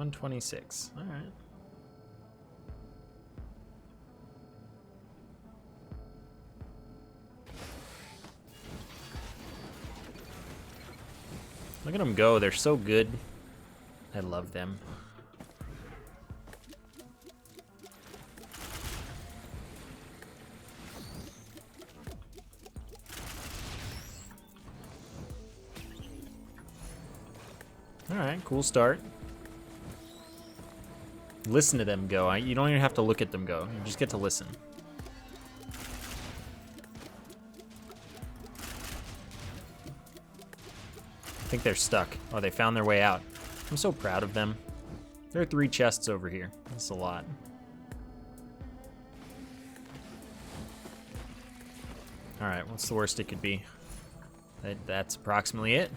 126. All right. Look at them go. They're so good. I love them. All right, cool start. Listen to them go. You don't even have to look at them go. You just get to listen. I think they're stuck. Oh, they found their way out. I'm so proud of them. There are 3 chests over here. That's a lot. All right, what's the worst it could be? That's approximately it.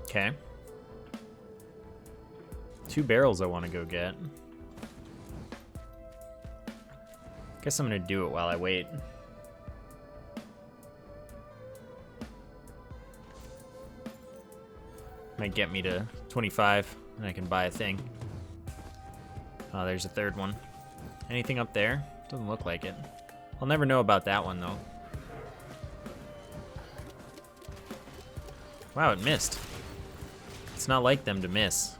Okay. 2 barrels I want to go get. Guess I'm gonna do it while I wait. Might get me to 25 and I can buy a thing. Oh, there's a 3rd one. Anything up there? Doesn't look like it. I'll never know about that one though. Wow, it missed. It's not like them to miss.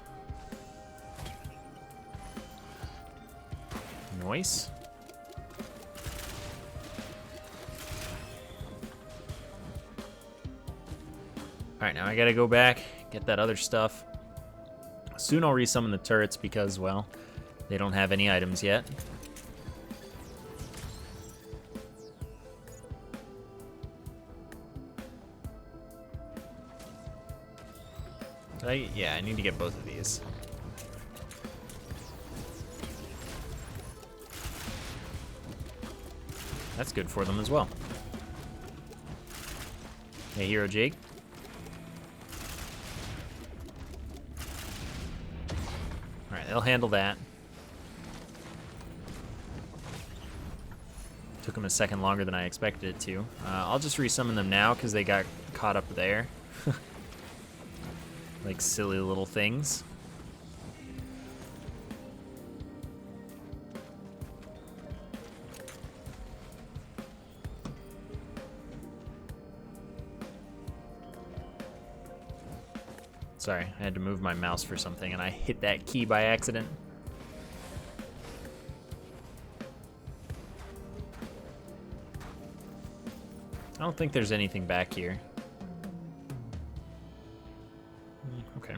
Noise? Alright, now I gotta go back, get that other stuff. Soon I'll resummon the turrets because, well, they don't have any items yet. Yeah, I need to get both of these. That's good for them as well. Hey, Hero Jake. Alright, they'll handle that. Took them a second longer than I expected it to. I'll just resummon them now because they got caught up there. Like silly little things. Sorry, I had to move my mouse for something and I hit that key by accident. I don't think there's anything back here. Okay.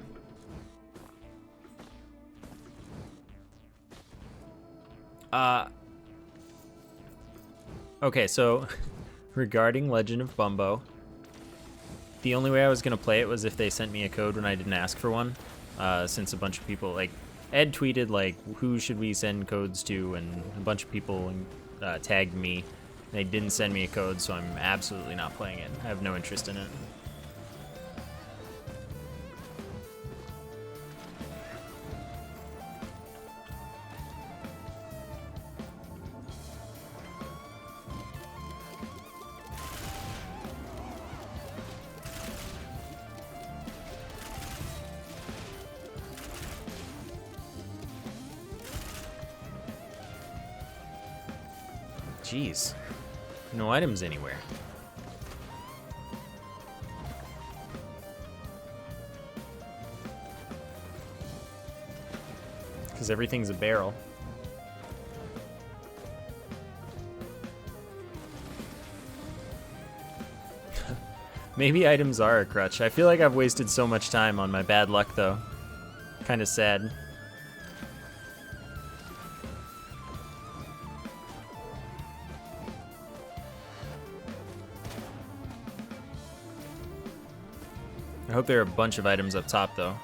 Okay, so regarding Legend of Bumbo, the only way I was gonna play it was if they sent me a code when I didn't ask for one. Since a bunch of people, like Ed tweeted, like, who should we send codes to, and a bunch of people tagged me. They didn't send me a code, so I'm absolutely not playing it. I have no interest in it. Jeez. No items anywhere. Because everything's a barrel. Maybe items are a crutch. I feel like I've wasted so much time on my bad luck, though. Kind of sad. I hope there are a bunch of items up top, though.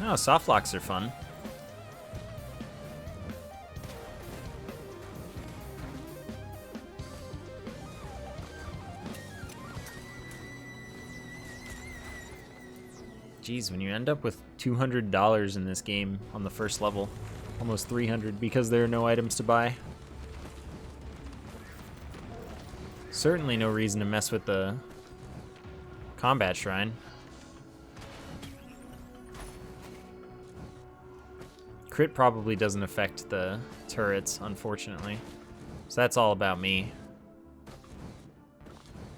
Oh, soft locks are fun. Jeez, when you end up with $200 in this game on the first level, almost 300 because there are no items to buy. Certainly no reason to mess with the combat shrine. Crit probably doesn't affect the turrets, unfortunately. So that's all about me.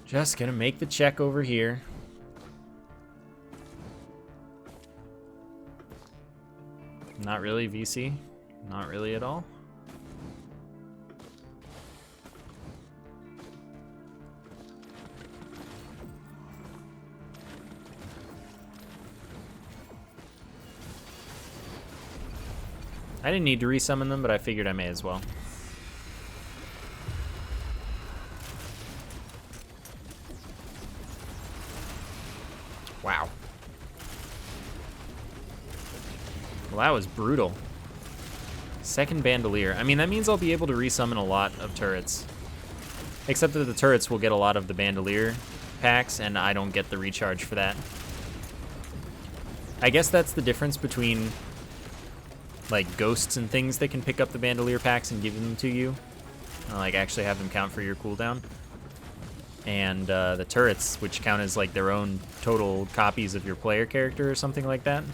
Just gonna make the check over here. Not really VC. Not really at all. I didn't need to resummon them, but I figured I may as well. Wow. Well, that was brutal. Second bandolier. I mean, that means I'll be able to resummon a lot of turrets. Except that the turrets will get a lot of the bandolier packs, and I don't get the recharge for that. I guess that's the difference between like ghosts and things that can pick up the bandolier packs and give them to you, like actually have them count for your cooldown, and the turrets, which count as like their own total copies of your player character or something like that.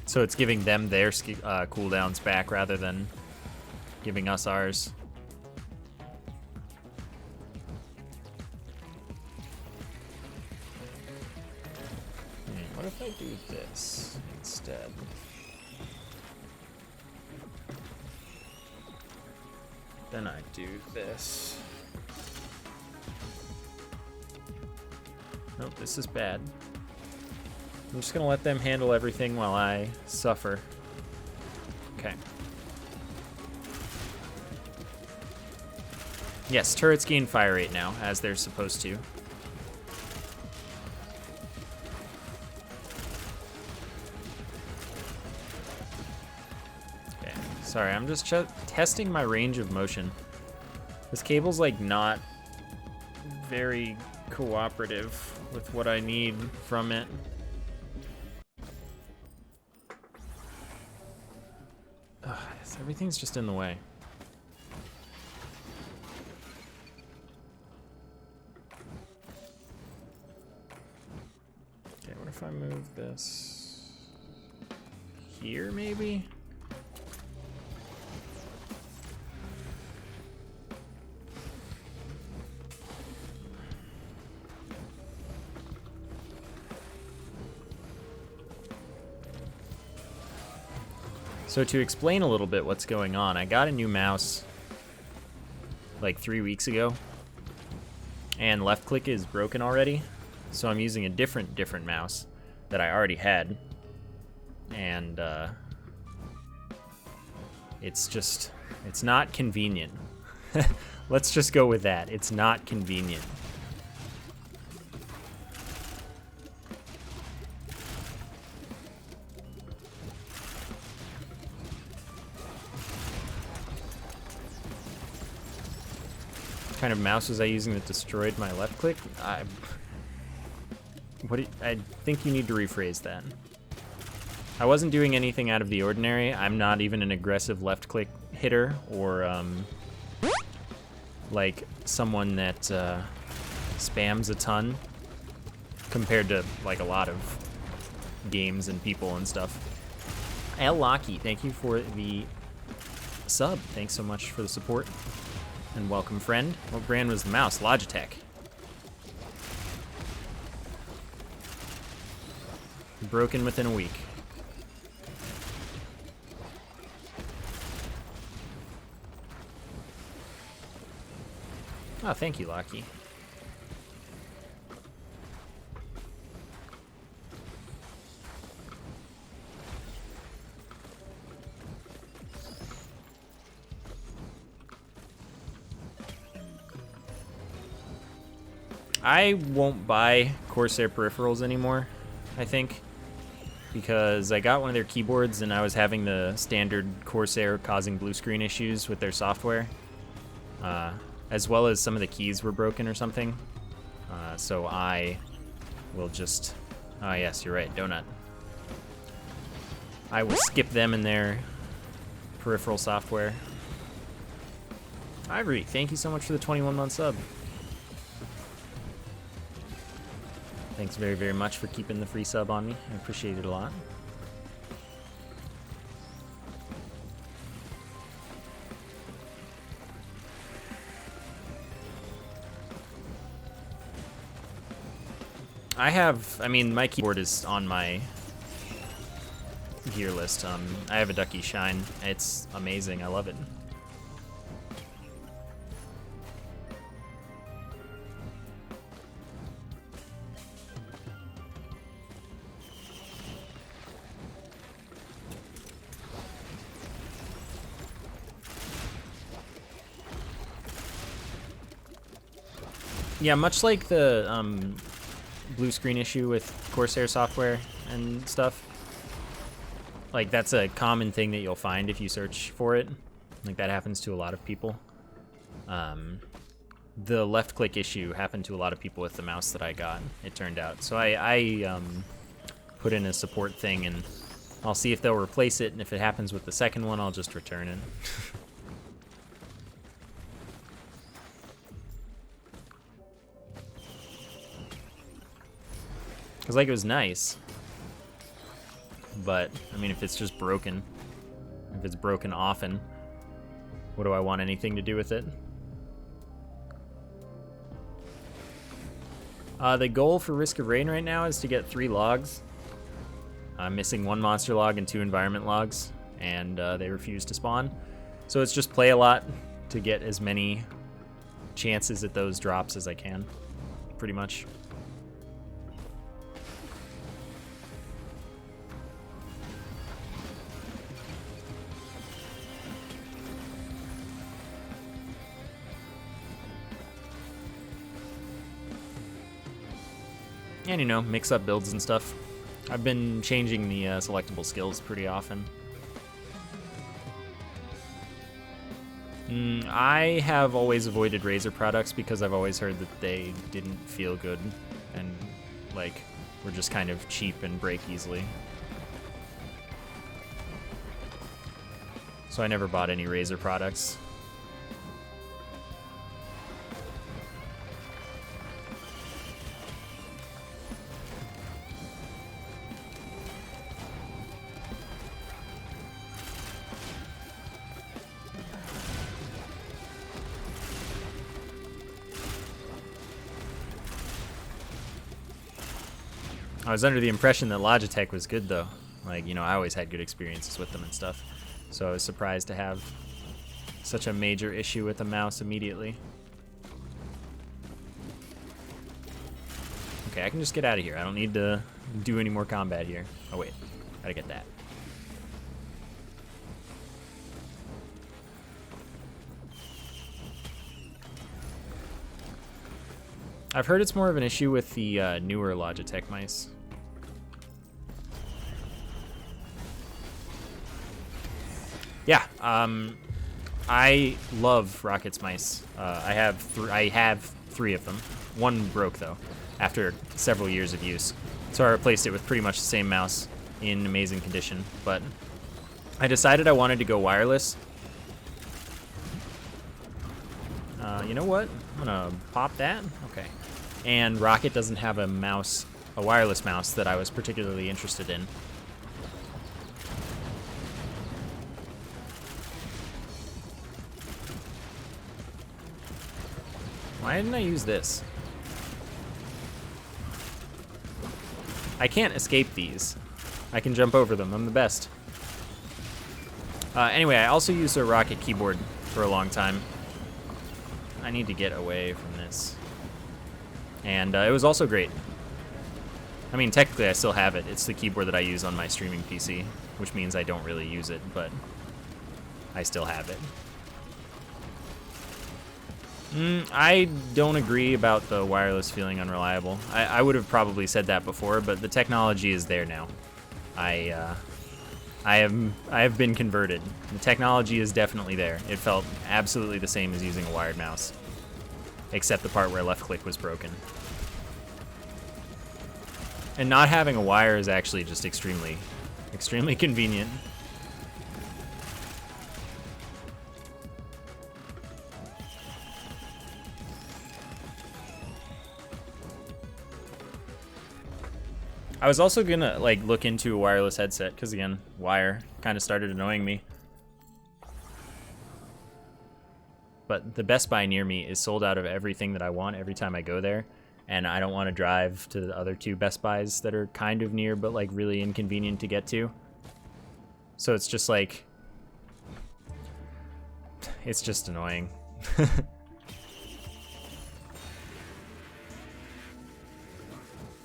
So it's giving them their cooldowns back rather than giving us ours. What if I do this instead? Then I do this. Nope, this is bad. I'm just gonna let them handle everything while I suffer. Okay. Yes, turrets gain fire rate now, as they're supposed to. Okay, sorry, I'm just testing my range of motion. This cable's like not very cooperative with what I need from it. Ugh, everything's just in the way. Okay, what if I move this here, maybe? So to explain a little bit what's going on, I got a new mouse like 3 weeks ago, and left click is broken already. So I'm using a different mouse that I already had, and it's not convenient. Let's just go with that. It's not convenient. What kind of mouse was I using that destroyed my left click? I think you need to rephrase that. I wasn't doing anything out of the ordinary. I'm not even an aggressive left click hitter or like someone that spams a ton compared to like a lot of games and people and stuff. El Locky, thank you for the sub. Thanks so much for the support. And welcome, friend. What brand was the mouse? Logitech. Broken within a week. Oh, thank you, Locky. I won't buy Corsair peripherals anymore, I think. because I got one of their keyboards and I was having the standard Corsair causing blue screen issues with their software, as well as some of the keys were broken or something. So I will just, yes, you're right, Donut. I will skip them in their peripheral software. Ivory, thank you so much for the 21-month sub. Thanks very, very much for keeping the free sub on me. I appreciate it a lot. I mean, my keyboard is on my gear list. I have a Ducky Shine. It's amazing. I love it. Yeah, much like the blue screen issue with Corsair software and stuff. Like, that's a common thing that you'll find if you search for it. Like, that happens to a lot of people. The left click issue happened to a lot of people with the mouse that I got, it turned out. So I put in a support thing, and I'll see if they'll replace it, and if it happens with the second one, I'll just return it. Because, like, it was nice. But, I mean, if it's just broken, if it's broken often, what do I want anything to do with it? The goal for Risk of Rain right now is to get 3 logs. I'm missing 1 monster log and 2 environment logs, and they refuse to spawn. So it's just play a lot to get as many chances at those drops as I can, pretty much. And, you know, mix up builds and stuff. I've been changing the selectable skills pretty often. I have always avoided Razer products because I've always heard that they didn't feel good and, like, were just kind of cheap and break easily. So I never bought any Razer products. I was under the impression that Logitech was good, though. Like, you know, I always had good experiences with them and stuff. So I was surprised to have such a major issue with the mouse immediately. Okay, I can just get out of here. I don't need to do any more combat here. Oh, wait. Gotta get that. I've heard it's more of an issue with the newer Logitech mice. Yeah, I love Rocket's mice. I have 3 of them. 1 broke, though, after several years of use. So I replaced it with pretty much the same mouse in amazing condition. But I decided I wanted to go wireless. You know what? I'm gonna pop that. Okay. And Rocket doesn't have a mouse, a wireless mouse that I was particularly interested in. Why didn't I use this? I can't escape these. I can jump over them. I'm the best. Anyway, I also used a Rocket keyboard for a long time. I need to get away from this. And it was also great. I mean, technically I still have it. It's the keyboard that I use on my streaming PC, which means I don't really use it, but I still have it. I don't agree about the wireless feeling unreliable. I would have probably said that before, but the technology is there now. I have been converted. The technology is definitely there. It felt absolutely the same as using a wired mouse, except the part where left click was broken. And not having a wire is actually just extremely convenient. I was also gonna like look into a wireless headset because again, wire kind of started annoying me. But the Best Buy near me is sold out of everything that I want every time I go there, and I don't want to drive to the other 2 Best Buys that are kind of near but like really inconvenient to get to. So it's just like, it's just annoying.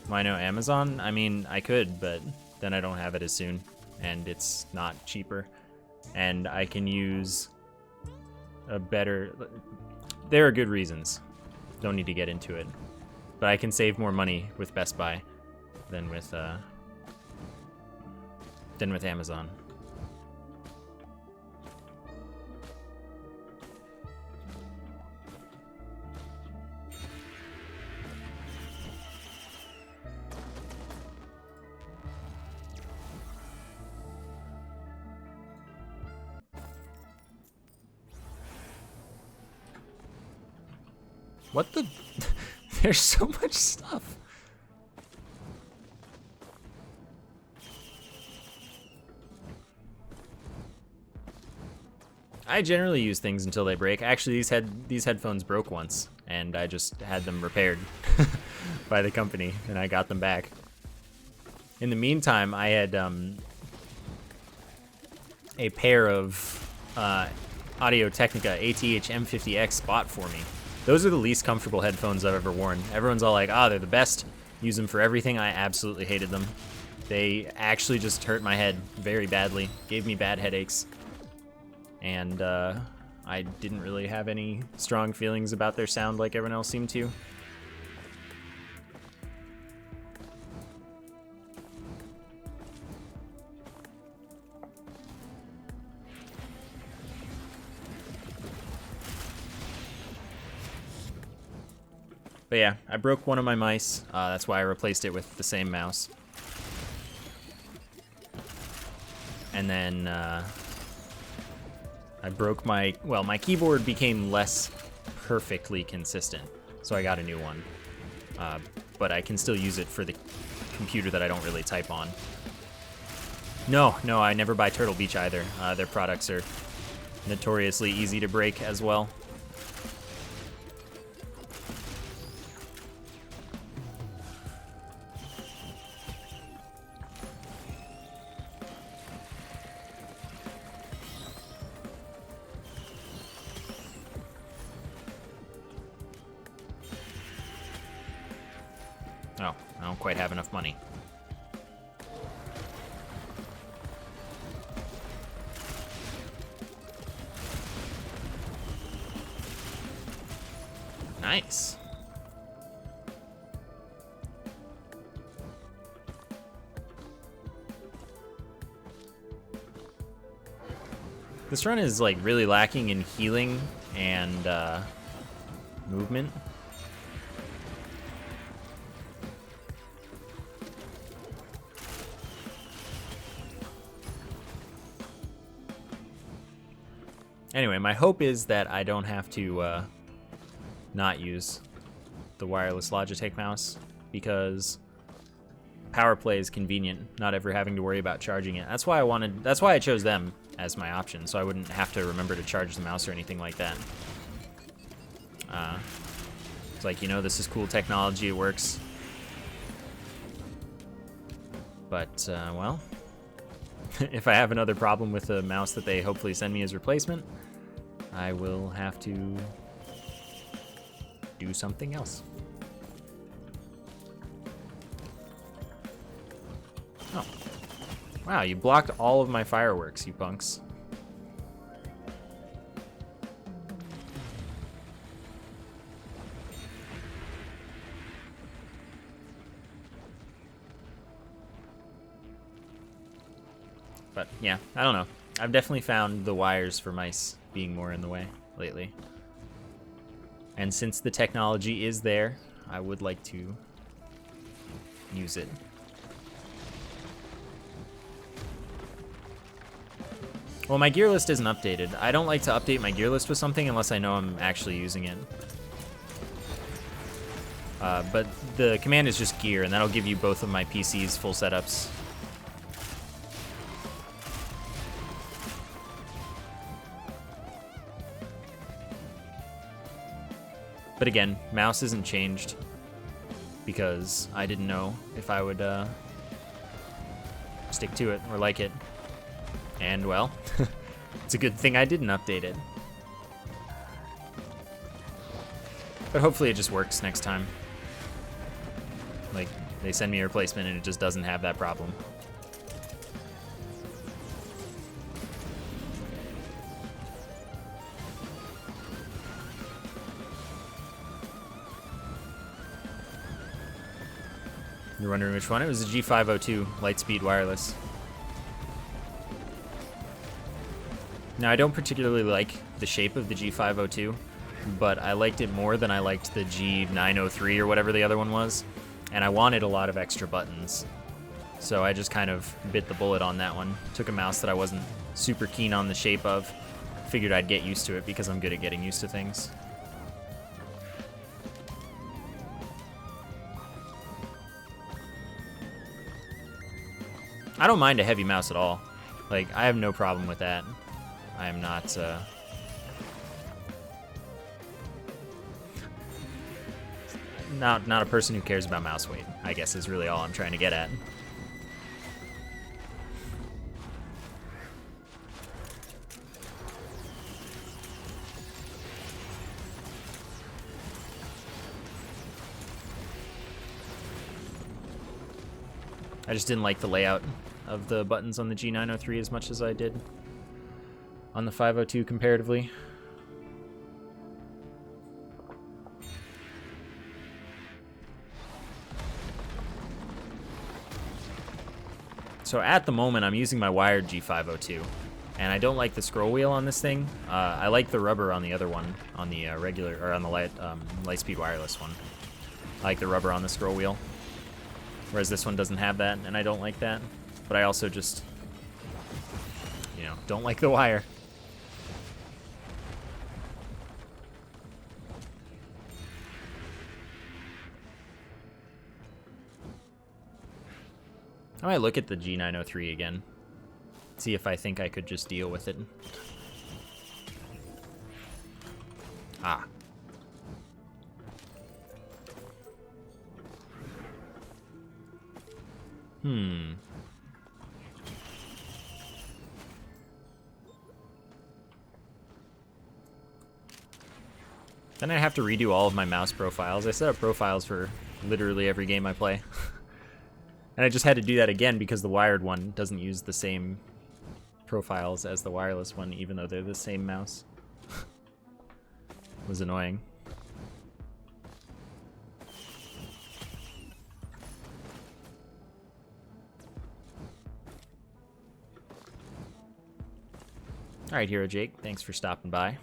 Why no Amazon? I mean, I could, but then I don't have it as soon, and it's not cheaper. And I can use a better... There are good reasons. Don't need to get into it. But I can save more money with Best Buy than with Amazon. What the? There's so much stuff. I generally use things until they break. Actually, these headphones broke once, and I just had them repaired by the company, and I got them back. In the meantime, I had a pair of Audio-Technica ATH M50X bought for me. Those are the least comfortable headphones I've ever worn. Everyone's all like, they're the best. Use them for everything. I absolutely hated them. They actually just hurt my head very badly. Gave me bad headaches. And I didn't really have any strong feelings about their sound like everyone else seemed to. But yeah, I broke one of my mice. That's why I replaced it with the same mouse. And then I broke my keyboard became less perfectly consistent, so I got a new one. But I can still use it for the computer that I don't really type on. No, I never buy Turtle Beach either. Their products are notoriously easy to break as well. Oh, I don't quite have enough money. Nice. This run is like really lacking in healing and movement. Anyway, my hope is that I don't have to not use the wireless Logitech mouse, because power play is convenient, not ever having to worry about charging it. That's why I chose them as my option, so I wouldn't have to remember to charge the mouse or anything like that. It's like, this is cool technology, it works. But, well, if I have another problem with the mouse that they hopefully send me as replacement, I will have to do something else. Oh. Wow, you blocked all of my fireworks, you punks. But yeah, I don't know. I've definitely found the wires for mice being more in the way lately. And since the technology is there, I would like to use it. Well, my gear list isn't updated. I don't like to update my gear list with something unless I know I'm actually using it. But the command is just gear, and that'll give you both of my PC's full setups. But again, mouse isn't changed because I didn't know if I would stick to it or like it. And well, it's a good thing I didn't update it. But hopefully it just works next time. Like, they send me a replacement and it just doesn't have that problem. You're wondering which one? It was the G502 Lightspeed Wireless. Now, I don't particularly like the shape of the G502, but I liked it more than I liked the G903 or whatever the other one was, and I wanted a lot of extra buttons. So I just kind of bit the bullet on that one. Took a mouse that I wasn't super keen on the shape of, figured I'd get used to it because I'm good at getting used to things. I don't mind a heavy mouse at all. Like, I have no problem with that. I am not, not a person who cares about mouse weight, I guess is really all I'm trying to get at. I just didn't like the layout of the buttons on the G903 as much as I did on the 502 comparatively. So at the moment, I'm using my wired G502, and I don't like the scroll wheel on this thing. I like the rubber on the other one, on the regular, or on the Lightspeed Wireless one. I like the rubber on the scroll wheel, whereas this one doesn't have that, and I don't like that. But I also just, you know, don't like the wire. I might look at the G903 again, see if I think I could just deal with it. Ah. Then I have to redo all of my mouse profiles. I set up profiles for literally every game I play. And I just had to do that again because the wired one doesn't use the same profiles as the wireless one, even though they're the same mouse. It was annoying. All right, Hero Jake, thanks for stopping by.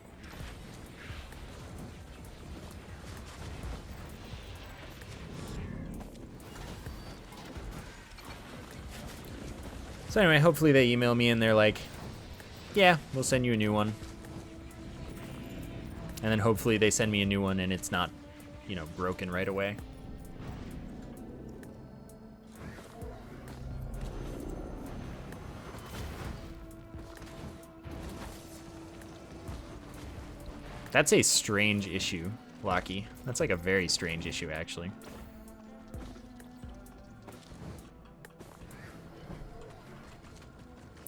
So anyway, hopefully they email me and they're like, yeah, we'll send you a new one. And then hopefully they send me a new one and it's not, you know, broken right away. That's a strange issue, Locky. That's like a very strange issue, actually.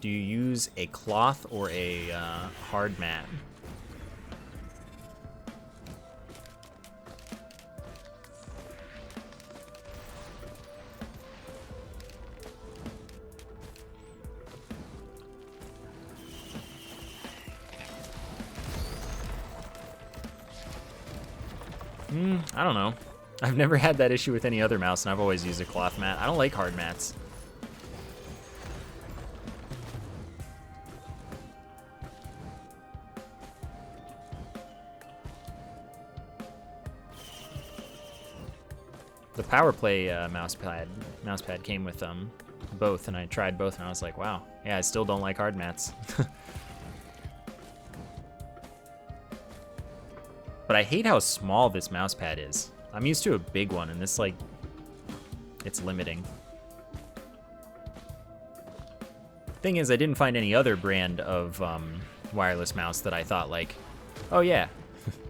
Do you use a cloth or a hard mat? I don't know. I've never had that issue with any other mouse, and I've always used a cloth mat. I don't like hard mats. The Power Play mousepad came with both, and I tried both, and I was like, wow, yeah, I still don't like hard mats. But I hate how small this mousepad is. I'm used to a big one, and this, like, it's limiting. Thing is, I didn't find any other brand of wireless mouse that I thought, like, oh yeah,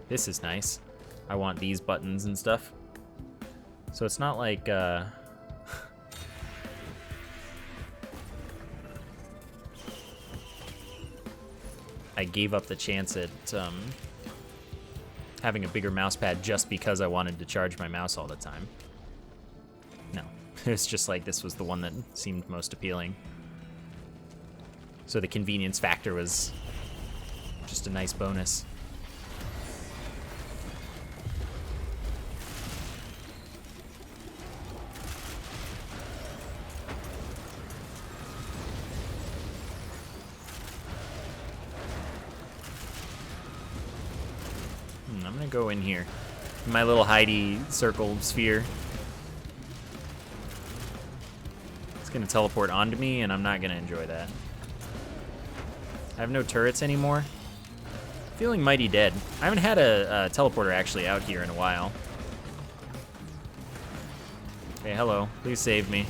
this is nice. I want these buttons and stuff. So it's not like, I gave up the chance at having a bigger mouse pad just because I wanted to charge my mouse all the time. No, it's just like this was the one that seemed most appealing. So the convenience factor was just a nice bonus. I'm gonna go in here. My little Heidi circle sphere. It's gonna teleport onto me, and I'm not gonna enjoy that. I have no turrets anymore. Feeling mighty dead. I haven't had a teleporter actually out here in a while. Okay, hello. Please save me.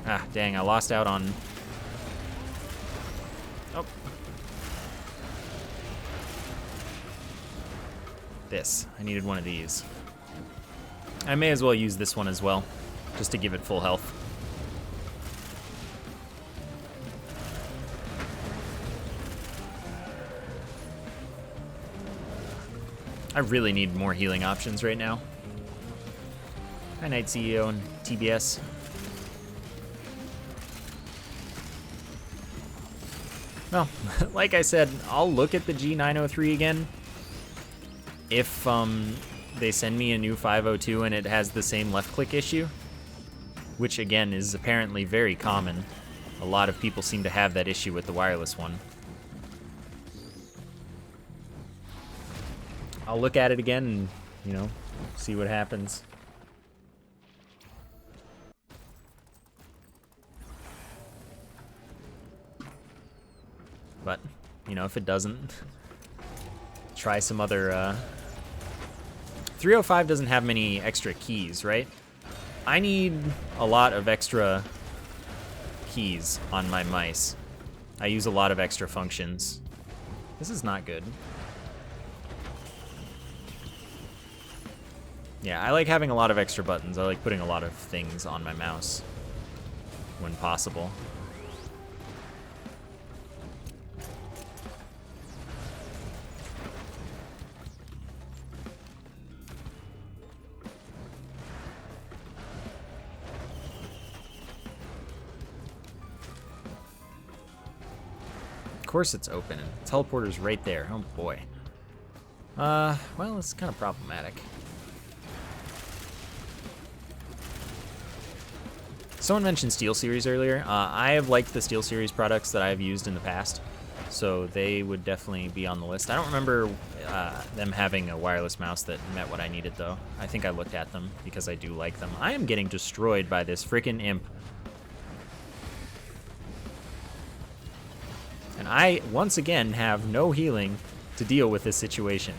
Ah, dang, I lost out on... Oh. This. I needed one of these. I may as well use this one as well, just to give it full health. I really need more healing options right now. Hi, Night CEO and TBS. Well, like I said, I'll look at the G903 again if they send me a new 502 and it has the same left-click issue, which again is apparently very common. A lot of people seem to have that issue with the wireless one. I'll look at it again and, you know, see what happens. But, you know, if it doesn't, try some other... 305 doesn't have many extra keys, right? I need a lot of extra keys on my mice. I use a lot of extra functions. This is not good. Yeah, I like having a lot of extra buttons. I like putting a lot of things on my mouse when possible. Of course it's open, and the teleporter's right there. Oh boy. Well, it's kind of problematic. Someone mentioned SteelSeries earlier. I have liked the SteelSeries products that I've used in the past, so they would definitely be on the list. I don't remember them having a wireless mouse that met what I needed, though. I think I looked at them because I do like them. I am getting destroyed by this freaking imp. And I, once again, have no healing to deal with this situation.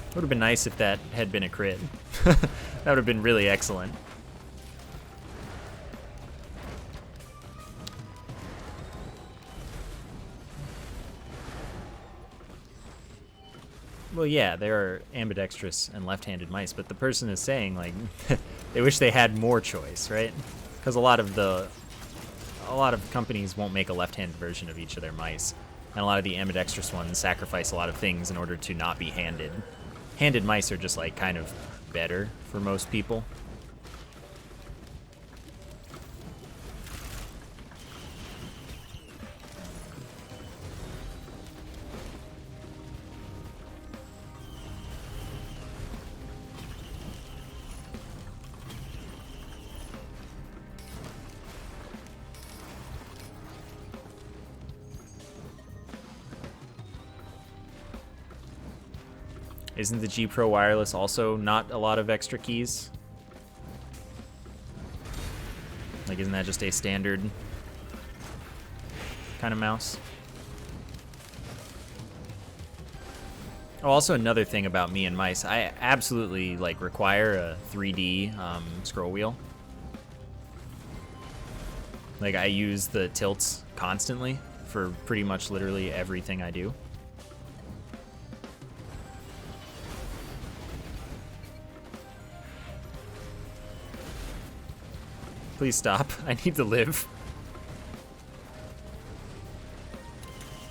It would have been nice if that had been a crit. That would have been really excellent. Well, yeah, there are ambidextrous and left-handed mice, but the person is saying, like, they wish they had more choice, right? Because a lot of companies won't make a left-handed version of each of their mice, and a lot of the ambidextrous ones sacrifice a lot of things in order to not be handed. Handed mice are just, like, kind of better for most people. Isn't the G Pro wireless also not a lot of extra keys? Like, isn't that just a standard kind of mouse? Oh, also another thing about me and mice, I absolutely like require a 3D scroll wheel. Like, I use the tilts constantly for pretty much literally everything I do. Please stop. I need to live.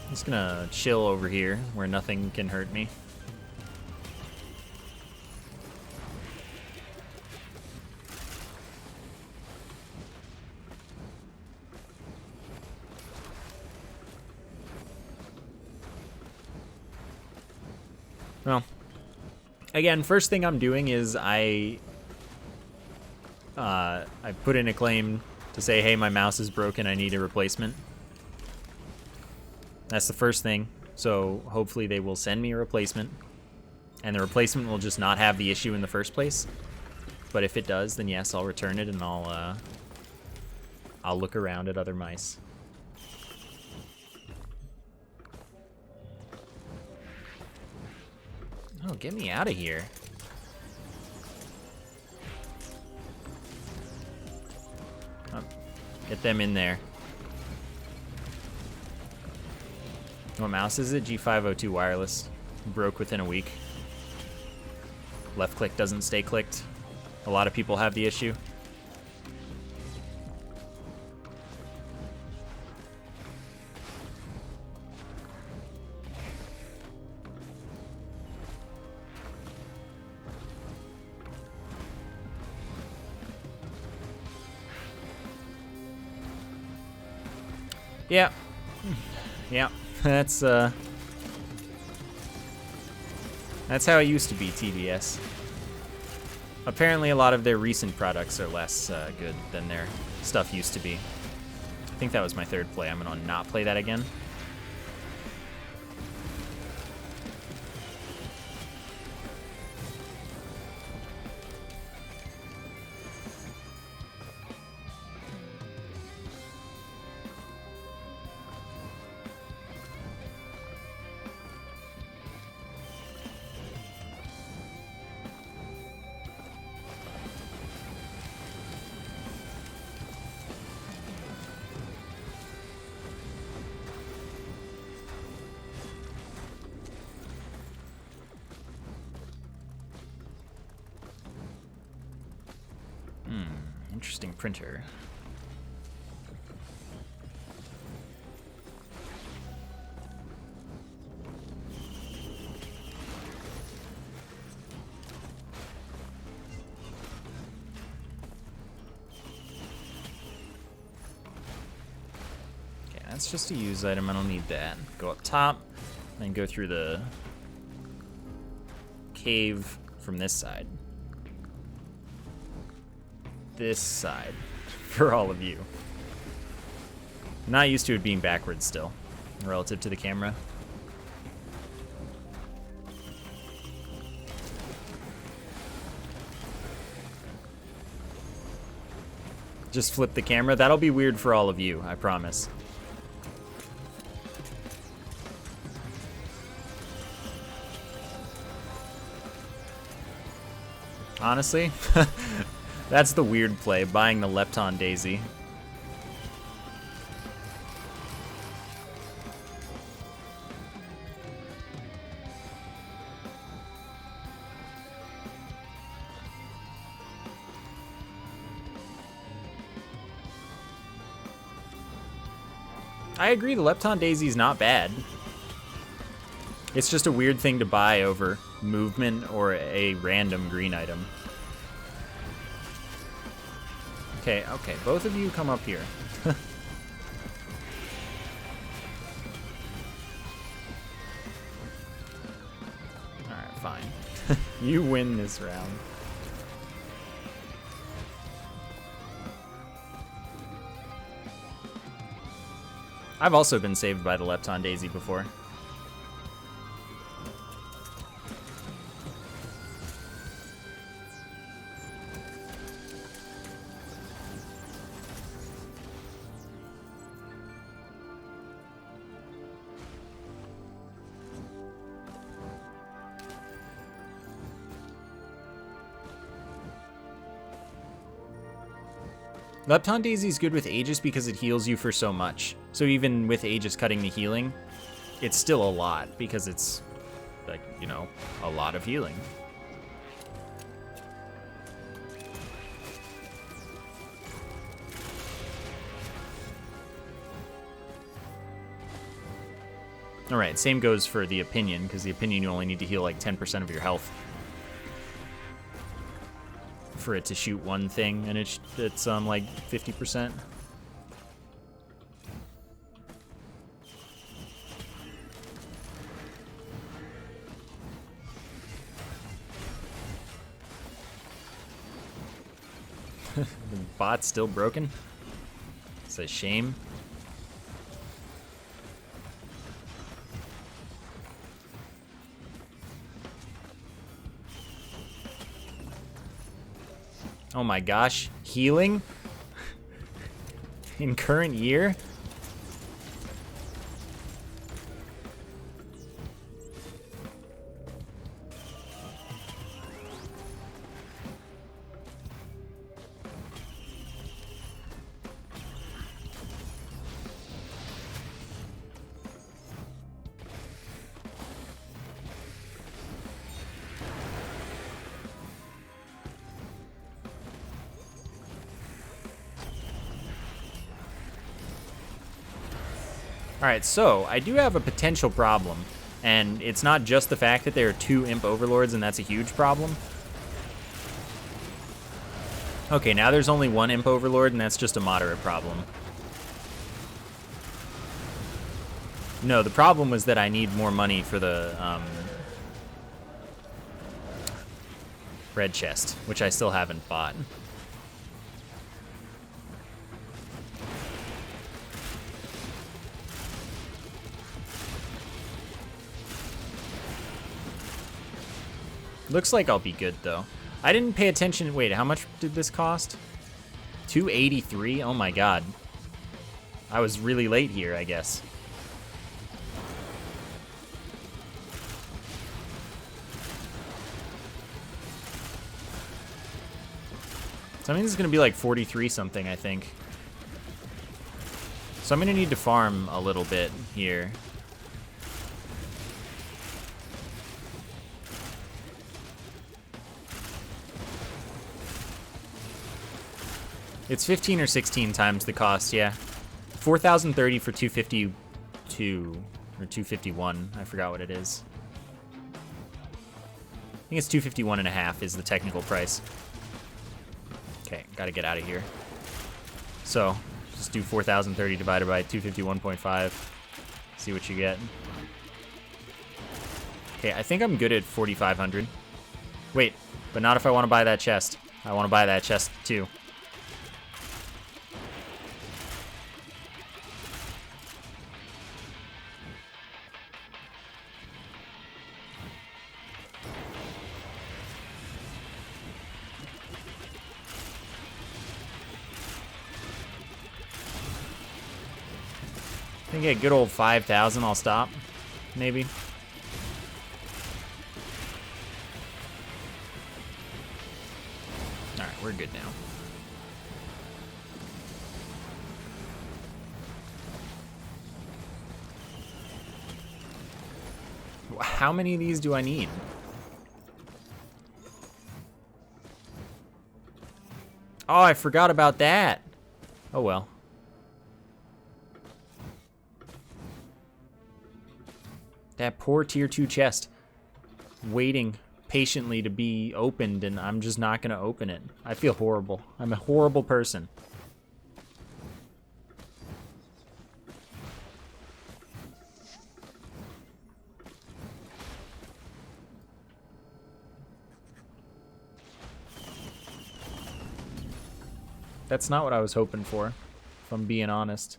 I'm just gonna chill over here where nothing can hurt me. Well, again, first thing I'm doing is I put in a claim to say, hey, my mouse is broken, I need a replacement. That's the first thing. So hopefully they will send me a replacement, and the replacement will just not have the issue in the first place. But if it does, then yes, I'll return it, and I'll look around at other mice. Oh, get me out of here. Oh, get them in there. What mouse is it? G502 wireless. Broke within a week. Left click doesn't stay clicked. A lot of people have the issue. Yeah. Yeah. That's how it used to be, TBS. Apparently a lot of their recent products are less good than their stuff used to be. I think that was my third play. I'm gonna not play that again. Interesting printer. Okay, that's just a use item. I don't need that. Go up top, and go through the cave from this side. This side for all of you. I'm not used to it being backwards still, relative to the camera. Just flip the camera. That'll be weird for all of you, I promise. Honestly, that's the weird play, buying the Lepton Daisy. I agree, the Lepton Daisy's not bad. It's just a weird thing to buy over movement or a random green item. Okay, okay, both of you come up here. Alright, fine. You win this round. I've also been saved by the Lepton Daisy before. Lepton Daisy is good with Aegis because it heals you for so much. So even with Aegis cutting the healing, it's still a lot because it's, like, you know, a lot of healing. All right, same goes for the Opinion, because the Opinion you only need to heal like 10% of your health for it to shoot one thing, and it's like 50%. The bot's still broken. It's a shame. Oh my gosh, healing in current year? Alright, so I do have a potential problem, and it's not just the fact that there are 2 Imp Overlords and that's a huge problem. Okay, now there's only 1 Imp Overlord and that's just a moderate problem. No, the problem was that I need more money for the red chest, which I still haven't bought. Looks like I'll be good, though. I didn't pay attention. Wait, how much did this cost? $283? Oh my god. I was really late here, I guess. So I mean, this is going to be like 43 something, I think. So I'm going to need to farm a little bit here. It's 15 or 16 times the cost, yeah. 4,030 for 252 or 251. I forgot what it is. I think it's 251 and a half is the technical price. Okay, gotta get out of here. So, just do 4,030 divided by 251.5. See what you get. Okay, I think I'm good at 4,500. Wait, but not if I want to buy that chest. I want to buy that chest too. I think a good old 5,000, I'll stop, maybe. All right, we're good now. How many of these do I need? Oh, I forgot about that. Oh well. That poor tier 2 chest, waiting patiently to be opened, and I'm just not gonna open it. I feel horrible. I'm a horrible person. That's not what I was hoping for, if I'm being honest.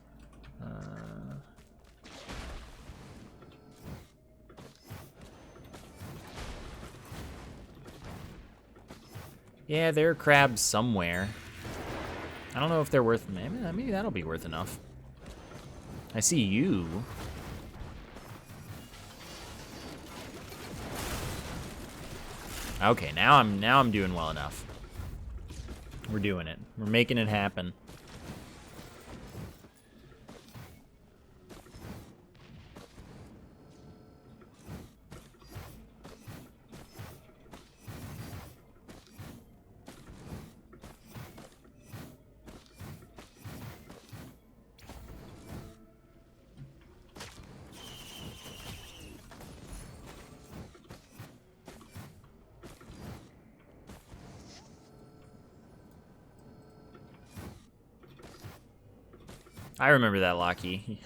Yeah, there are crabs somewhere. I don't know if they're worth... Maybe that'll be worth enough. I see you. Okay, now I'm doing well enough. We're doing it. We're making it happen. I remember that Locky.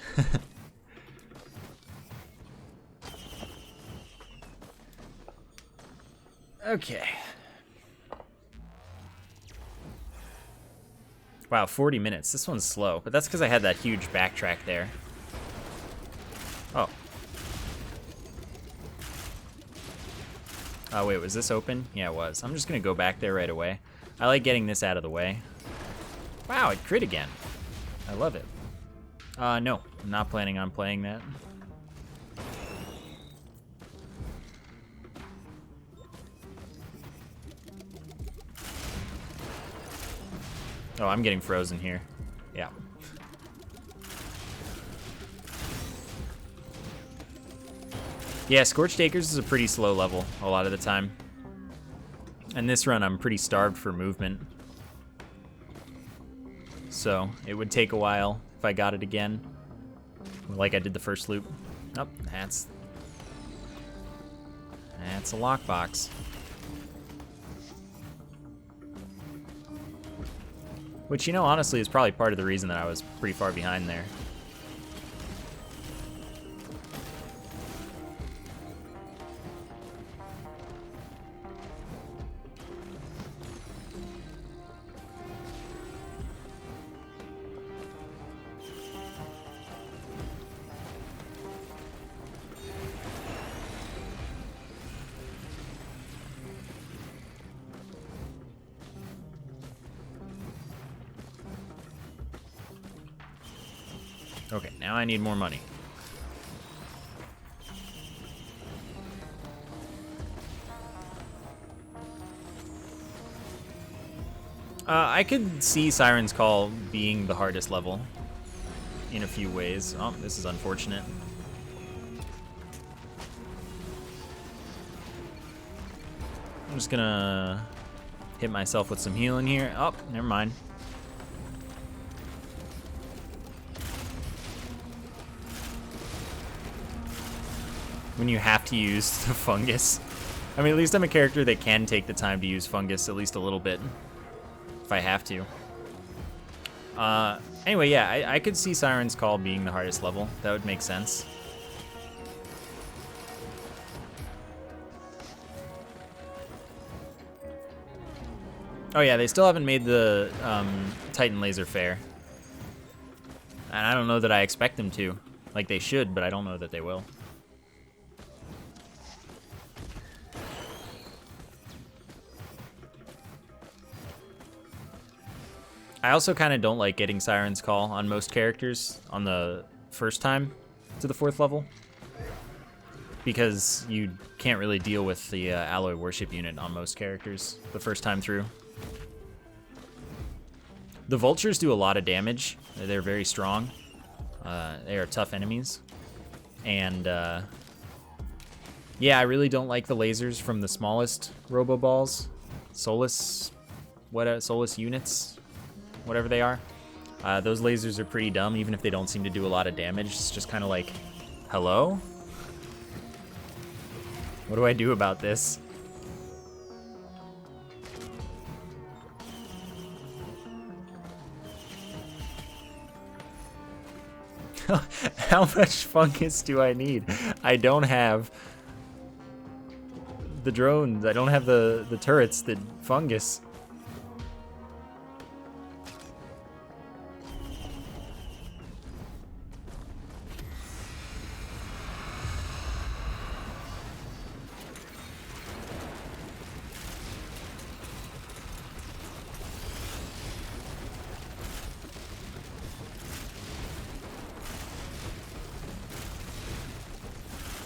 Okay. Wow, 40 minutes. This one's slow, but that's because I had that huge backtrack there. Oh. Oh, wait, was this open? Yeah, it was. I'm just going to go back there right away. I like getting this out of the way. Wow, it crit again. I love it. No, I'm not planning on playing that. Oh, I'm getting frozen here. Yeah. Yeah, Scorched Acres is a pretty slow level a lot of the time. And this run, I'm pretty starved for movement. So, it would take a while if I got it again. Like I did the first loop. Oh, that's a lockbox. Which, you know, honestly is probably part of the reason that I was pretty far behind there. Okay, now I need more money. I could see Siren's Call being the hardest level in a few ways. Oh, this is unfortunate. I'm just gonna hit myself with some healing here. Oh, never mind. When you have to use the fungus. I mean, at least I'm a character that can take the time to use fungus at least a little bit. If I have to. Anyway, yeah, I could see Siren's Call being the hardest level. That would make sense. Oh yeah, they still haven't made the Titan Laser fair. And I don't know that I expect them to. Like, they should, but I don't know that they will. I also kind of don't like getting Siren's Call on most characters on the first time to the 4th level, because you can't really deal with the Alloy Worship unit on most characters the first time through. The Vultures do a lot of damage. They're very strong. They are tough enemies. And yeah, I really don't like the lasers from the smallest Robo-Balls. Solus units? Whatever they are. Those lasers are pretty dumb, even if they don't seem to do a lot of damage. It's just kind of like, hello? What do I do about this? How much fungus do I need? I don't have the drones. I don't have the turrets that fungus.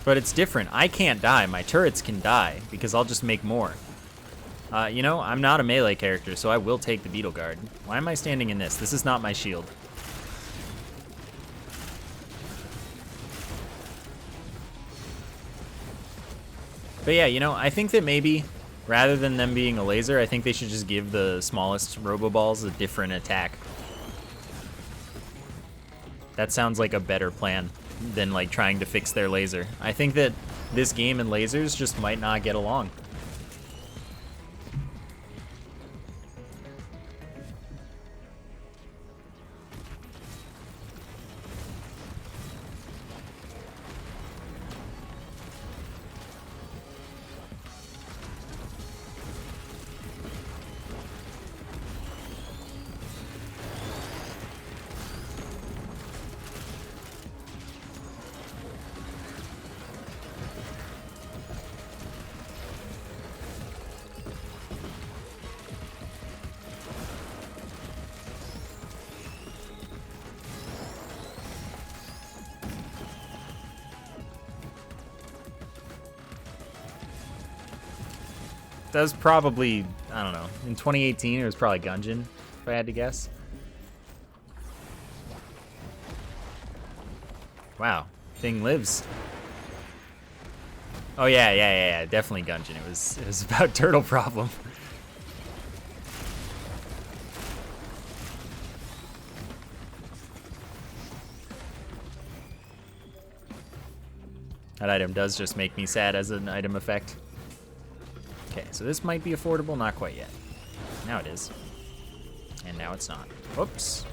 But it's different. I can't die. My turrets can die because I'll just make more. You know, I'm not a melee character, so I will take the Beetle Guard. Why am I standing in this? This is not my shield. But yeah, you know, I think that maybe rather than them being a laser, I think they should just give the smallest Robo-Balls a different attack. That sounds like a better plan than like trying to fix their laser. I think that this game and lasers just might not get along. That was probably, I don't know, in 2018 it was probably Gungeon, if I had to guess. Wow, thing lives. Oh yeah, definitely Gungeon. It was about turtle problem. That item does just make me sad as an item effect. Okay, so this might be affordable, not quite yet. Now it is. And now it's not. Whoops.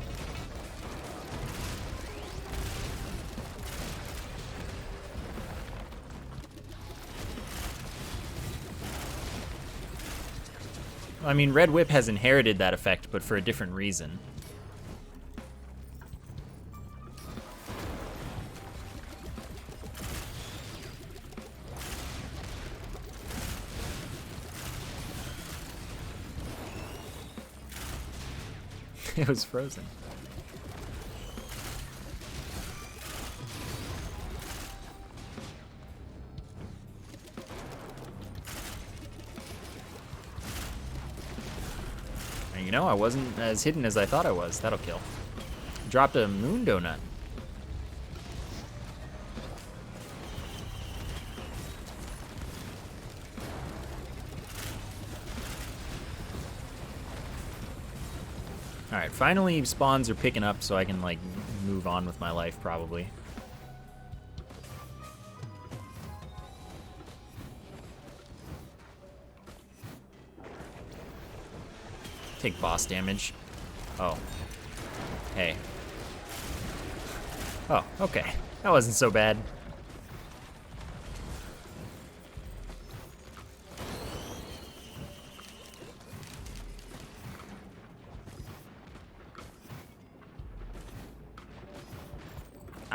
I mean, Red Whip has inherited that effect, but for a different reason. It was frozen. And you know, I wasn't as hidden as I thought I was. That'll kill. Dropped a moon donut. Alright, finally spawns are picking up so I can, like, move on with my life, probably. Take boss damage. Oh. Hey. Oh, okay. That wasn't so bad.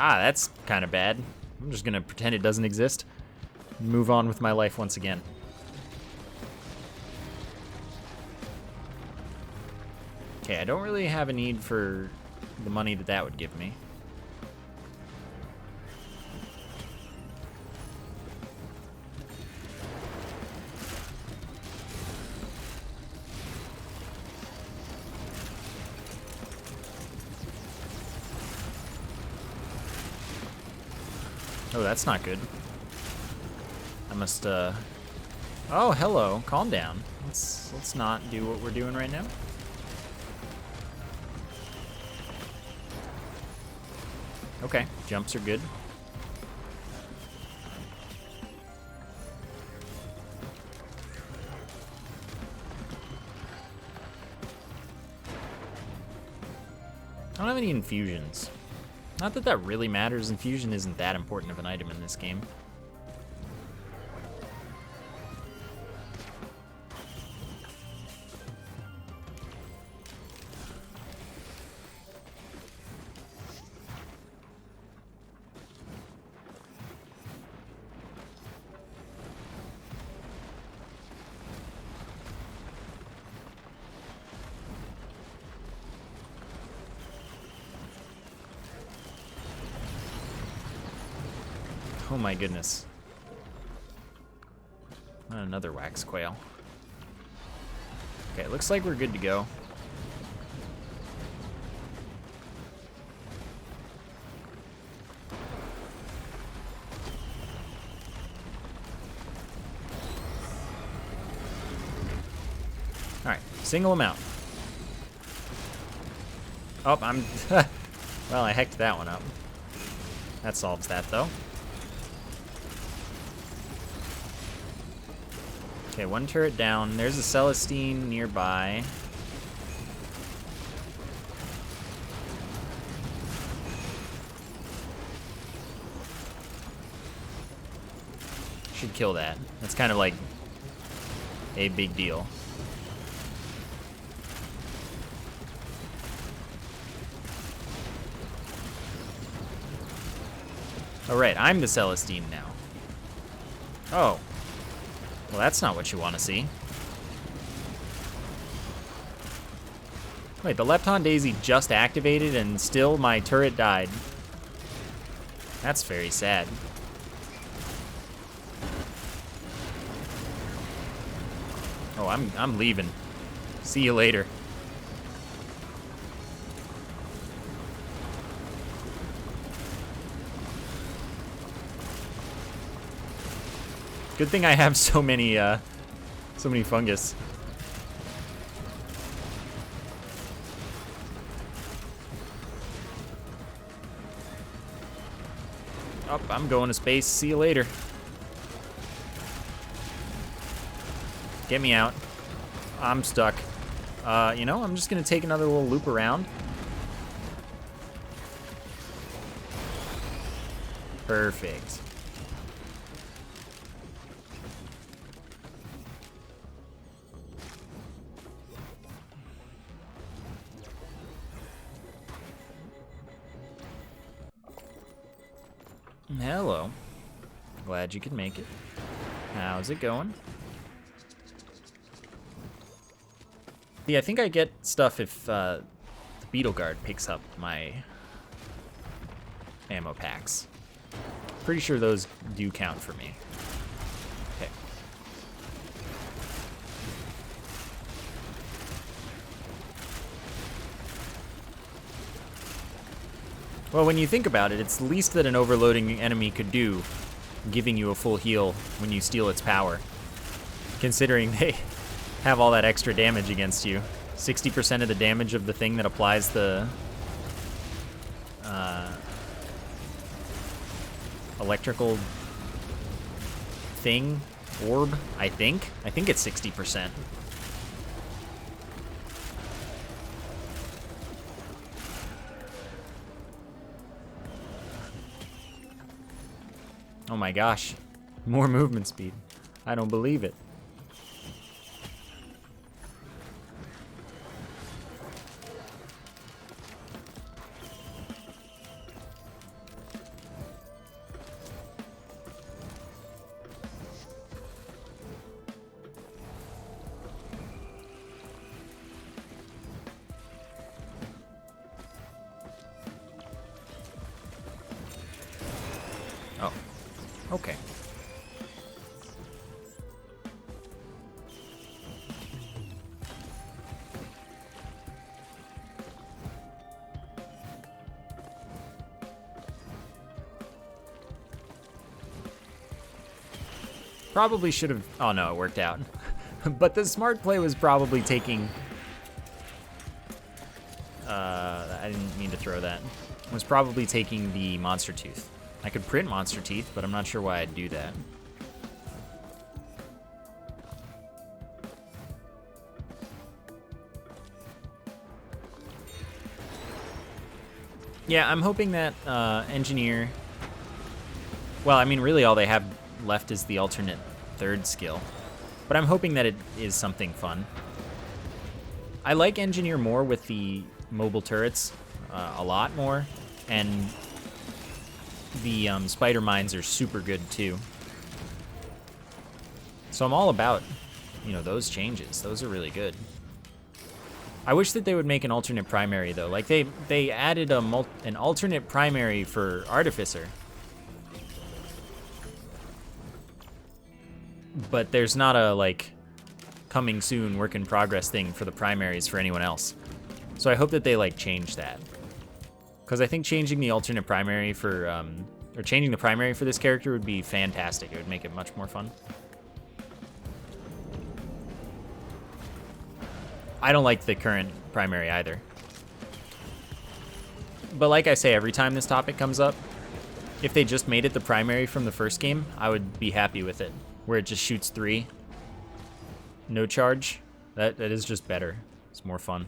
Ah, that's kind of bad. I'm just gonna pretend it doesn't exist. Move on with my life once again. Okay, I don't really have a need for the money that that would give me. Oh, that's not good. I must, Oh, hello. Calm down. Let's not do what we're doing right now. Okay, jumps are good. I don't have any infusions. Not that that really matters. Infusion isn't that important of an item in this game. Oh my goodness. Another wax quail. Okay, looks like we're good to go. Alright, single them out. Oh, I'm... Well, I hecked that one up. That solves that, though. Okay, one turret down. There's a Celestine nearby. Should kill that. That's kind of like a big deal. Alright, I'm the Celestine now. Oh. Well, that's not what you want to see. Wait, the Lepton Daisy just activated and still my turret died. That's very sad. Oh, I'm leaving. See you later. Good thing I have so many fungus. Oh, I'm going to space. See you later. Get me out. I'm stuck. You know, I'm just gonna take another little loop around. Perfect. Hello. Glad you could make it. How's it going? Yeah, I think I get stuff if the Beetle Guard picks up my ammo packs. Pretty sure those do count for me. Okay. Well, when you think about it, it's the least that an overloading enemy could do, giving you a full heal when you steal its power. Considering they have all that extra damage against you. 60% of the damage of the thing that applies the electrical thing, orb, I think. I think it's 60%. Oh my gosh, more movement speed. I don't believe it. Oh, okay. Probably should have, oh no, it worked out. But the smart play was probably taking, I didn't mean to throw that. Was probably taking the Monster Tooth. I could print Monster Teeth, but I'm not sure why I'd do that. Yeah, I'm hoping that Engineer... Well, I mean, really all they have left is the alternate third skill. But I'm hoping that it is something fun. I like Engineer more with the mobile turrets, a lot more. And the spider mines are super good too. So I'm all about, you know, those changes. Those are really good. I wish that they would make an alternate primary though. Like they added an alternate primary for Artificer. But there's not a like coming soon work in progress thing for the primaries for anyone else. So I hope that they like change that. Because I think changing the alternate primary for, or changing the primary for this character would be fantastic. It would make it much more fun. I don't like the current primary either. But like I say, every time this topic comes up, if they just made it the primary from the first game, I would be happy with it. Where it just shoots 3. No charge. That is just better. It's more fun.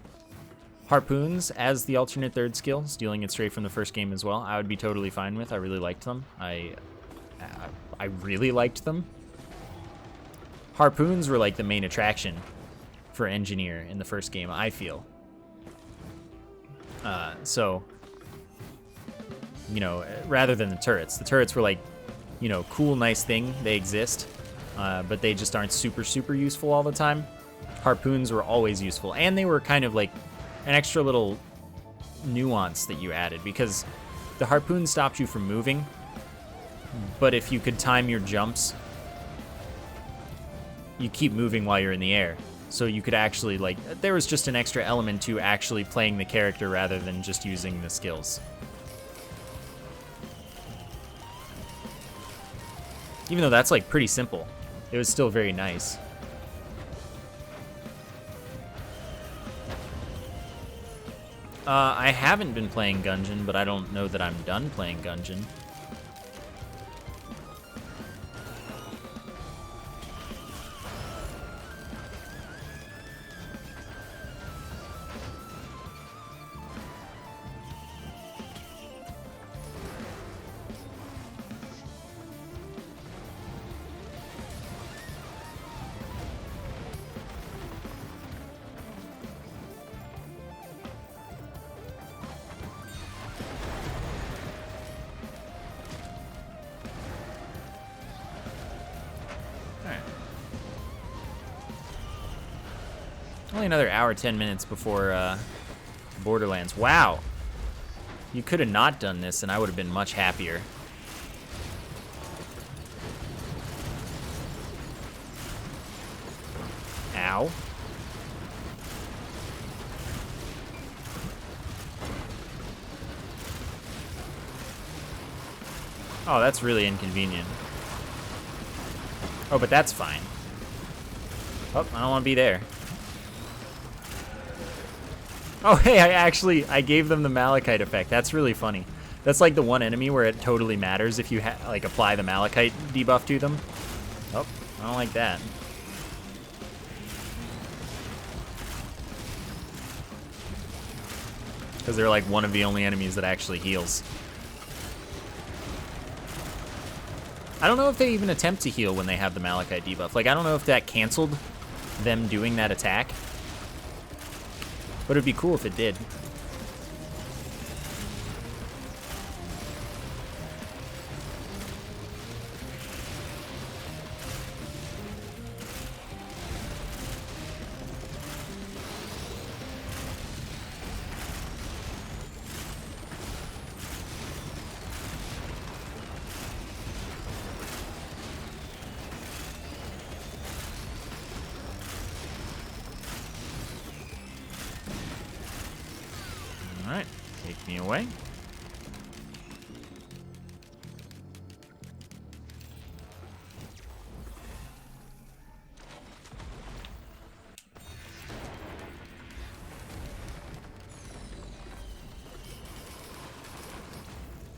Harpoons as the alternate third skill, stealing it straight from the first game as well, I would be totally fine with. I really liked them. I really liked them. Harpoons were like the main attraction for Engineer in the first game, I feel. So, you know, rather than the turrets were like, you know, cool, nice thing. They exist, but they just aren't super, super useful all the time. Harpoons were always useful, and they were kind of like an extra little nuance that you added, because the harpoon stopped you from moving, but if you could time your jumps, you keep moving while you're in the air. So you could actually, like, there was just an extra element to actually playing the character rather than just using the skills. Even though that's, like, pretty simple, it was still very nice. I haven't been playing Gungeon, but I don't know that I'm done playing Gungeon. Only another hour, 10 minutes before Borderlands. Wow. You could have not done this and I would have been much happier. Ow. Oh, that's really inconvenient. Oh, but that's fine. Oh, I don't want to be there. Oh, hey, I gave them the Malachite effect. That's really funny. That's like the one enemy where it totally matters if you like apply the Malachite debuff to them. Oh, I don't like that. Because they're like one of the only enemies that actually heals. I don't know if they even attempt to heal when they have the Malachite debuff. Like, I don't know if that canceled them doing that attack. But it'd be cool if it did. Alright, take me away.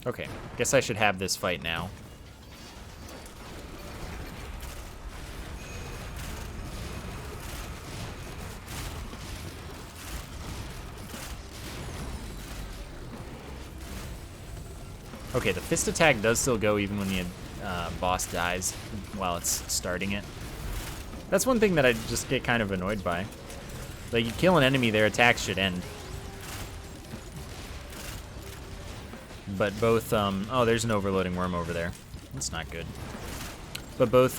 Okay, guess I should have this fight now. Okay, the fist attack does still go even when the boss dies while it's starting it. That's one thing that I just get kind of annoyed by. Like, you kill an enemy, their attack should end. But both, oh, there's an overloading worm over there. That's not good. But both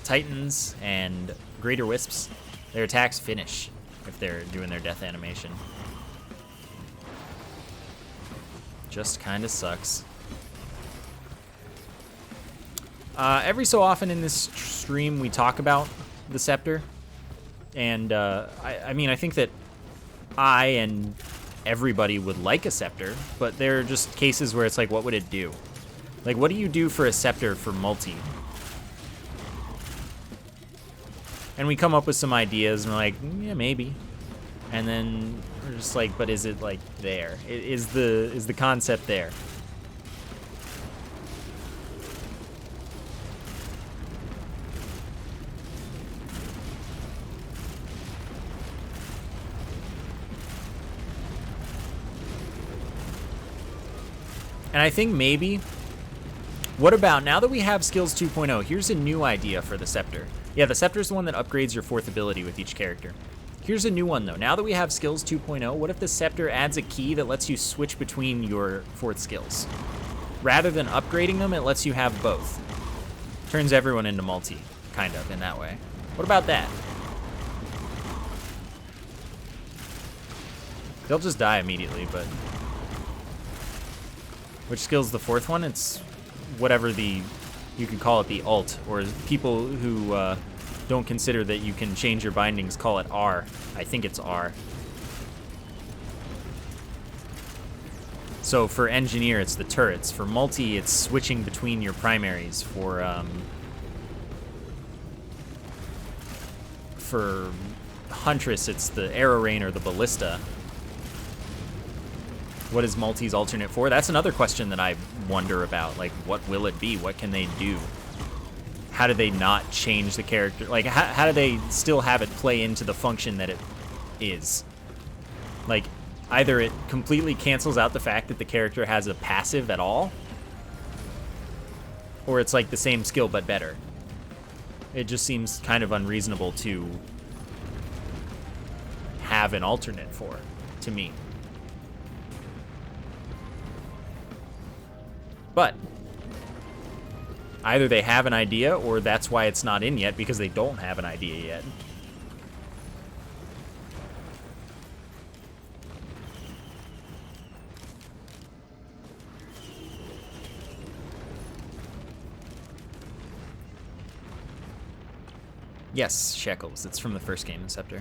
Titans and Greater Wisps, their attacks finish if they're doing their death animation. Just kind of sucks. Every so often in this stream, we talk about the Scepter. And, I mean, I think that I and everybody would like a Scepter, but there are just cases where it's like, what would it do? Like, what do you do for a Scepter for multi? And we come up with some ideas, and we're like, yeah, maybe. And then we're just like, but is it, like, there? Is the concept there? And I think maybe, what about, now that we have Skills 2.0, here's a new idea for the Scepter. Yeah, the Scepter is the one that upgrades your 4th ability with each character. Here's a new one, though. Now that we have Skills 2.0, what if the Scepter adds a key that lets you switch between your 4th skills? Rather than upgrading them, it lets you have both. Turns everyone into multi, kind of, in that way. What about that? They'll just die immediately, but... Which skill's the 4th one? It's whatever the, you could call it the ult, or people who don't consider that you can change your bindings, call it R. I think it's R. So for engineer, it's the turrets. For multi, it's switching between your primaries. For huntress, it's the arrow rain or the ballista. What is multi's alternate for? That's another question that I wonder about. Like, what will it be? What can they do? How do they not change the character? Like, how do they still have it play into the function that it is? Like, either it completely cancels out the fact that the character has a passive at all, or it's like the same skill but better. It just seems kind of unreasonable to have an alternate for, to me. But either they have an idea, or that's why it's not in yet, because they don't have an idea yet. Yes, Shekels. It's from the first game, Scepter.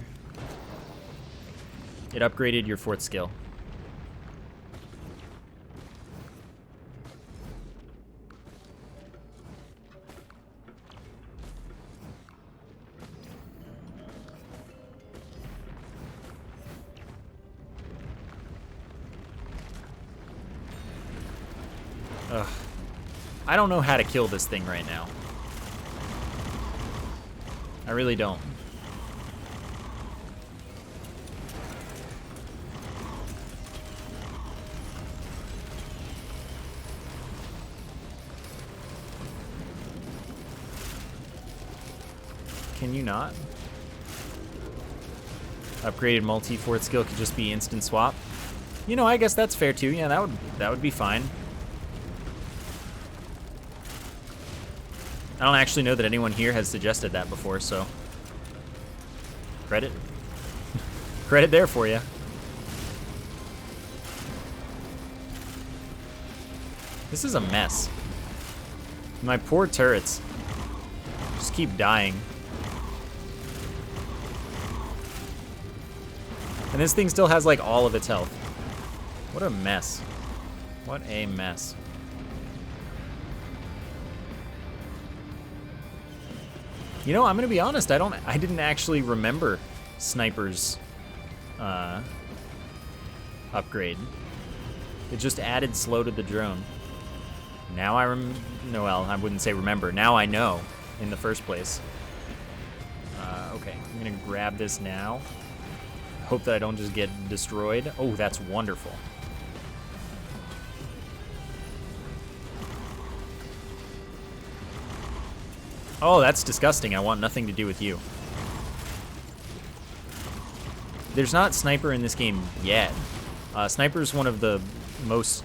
It upgraded your 4th skill. Ugh. I don't know how to kill this thing right now. I really don't. Can you not? Upgraded multi 4th skill could just be instant swap. You know, I guess that's fair too. Yeah, that would be fine. I don't actually know that anyone here has suggested that before, so credit. Credit there for you. This is a mess. My poor turrets just keep dying. And this thing still has like all of its health. What a mess. What a mess. You know, I'm gonna be honest, I didn't actually remember Sniper's upgrade. It just added slow to the drone. Now I no, well, I wouldn't say remember. Now I know in the first place. Okay, I'm gonna grab this now. Hope that I don't just get destroyed. Oh, that's wonderful. Oh, that's disgusting. I want nothing to do with you. There's not Sniper in this game yet. Sniper's one of the most,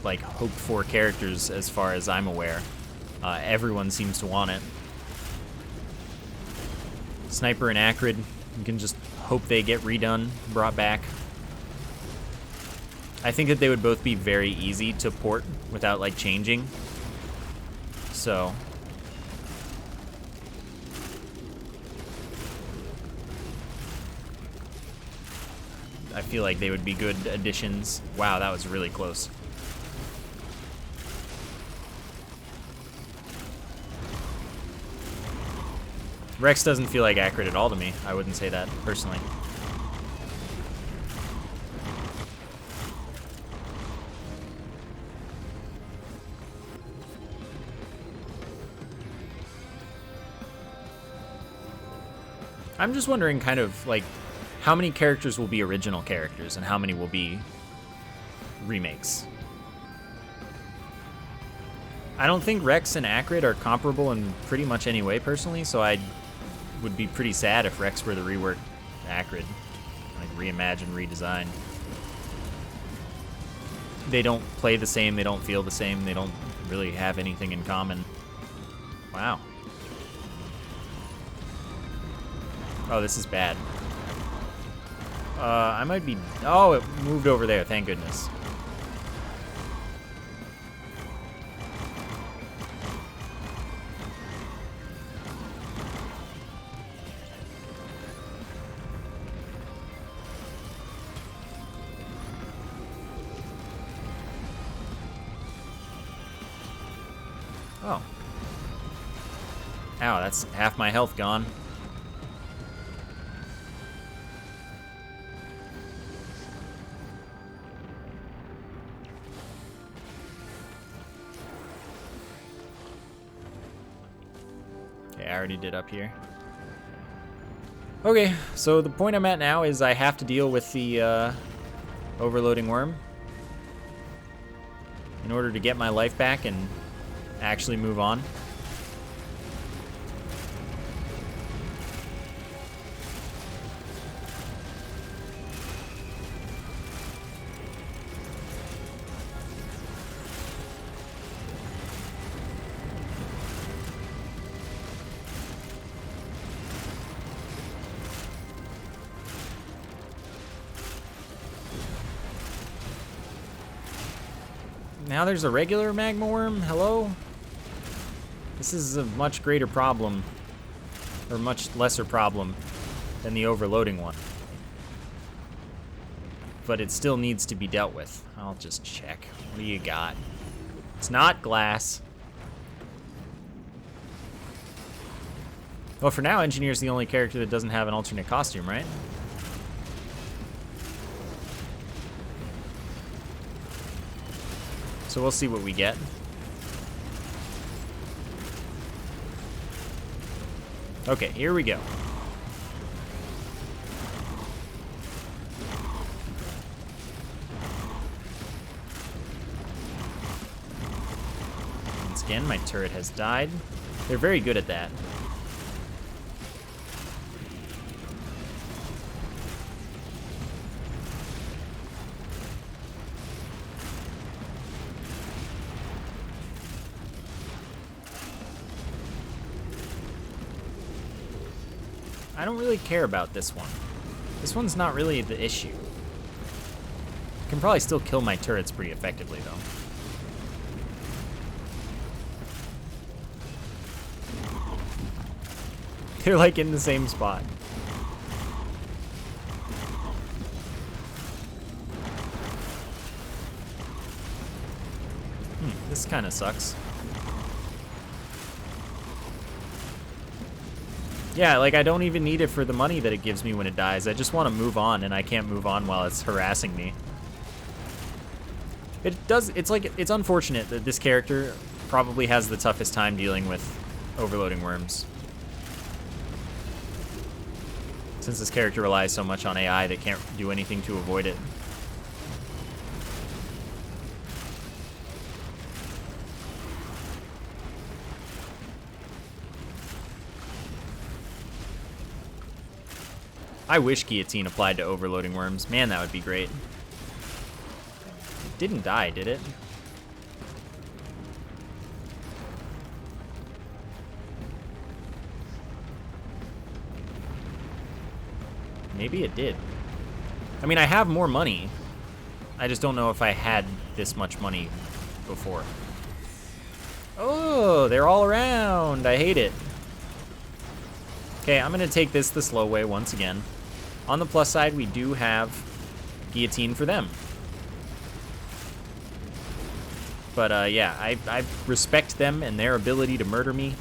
like, hoped-for characters as far as I'm aware. Everyone seems to want it. Sniper and Acrid, you can just hope they get redone, brought back. I think that they would both be very easy to port without, like, changing. So I feel like they would be good additions. Wow, that was really close. Rex doesn't feel like Acrid at all to me. I wouldn't say that, personally. I'm just wondering kind of, like, how many characters will be original characters and how many will be remakes? I don't think Rex and Acrid are comparable in pretty much any way, personally, so I would be pretty sad if Rex were the rework Acrid. Like, reimagine, redesign. They don't play the same, they don't feel the same, they don't really have anything in common. Wow. Oh, this is bad. I might be... Oh, it moved over there, thank goodness. Ow, that's half my health gone. Okay, I already did up here. Okay, so the point I'm at now is I have to deal with the overloading worm in order to get my life back and actually move on. Now there's a regular magma worm? Hello? This is a much greater problem, or much lesser problem than the overloading one. But it still needs to be dealt with. I'll just check. What do you got? It's not glass. Well, for now, Engineer's the only character that doesn't have an alternate costume, right? So we'll see what we get. Okay, here we go. Once again, my turret has died. They're very good at that. I don't really care about this one. This one's not really the issue. I can probably still kill my turrets pretty effectively, though. They're like in the same spot. This kind of sucks. Yeah, like I don't even need it for the money that it gives me when it dies. I just want to move on, and I can't move on while it's harassing me. It's unfortunate that this character probably has the toughest time dealing with overloading worms. Since this character relies so much on AI that can't do anything to avoid it. I wish guillotine applied to overloading worms. Man, that would be great. It didn't die, did it? Maybe it did. I mean, I have more money. I just don't know if I had this much money before. Oh, they're all around. I hate it. Okay, I'm gonna take this the slow way once again. On the plus side, we do have guillotine for them. But yeah, I respect them and their ability to murder me.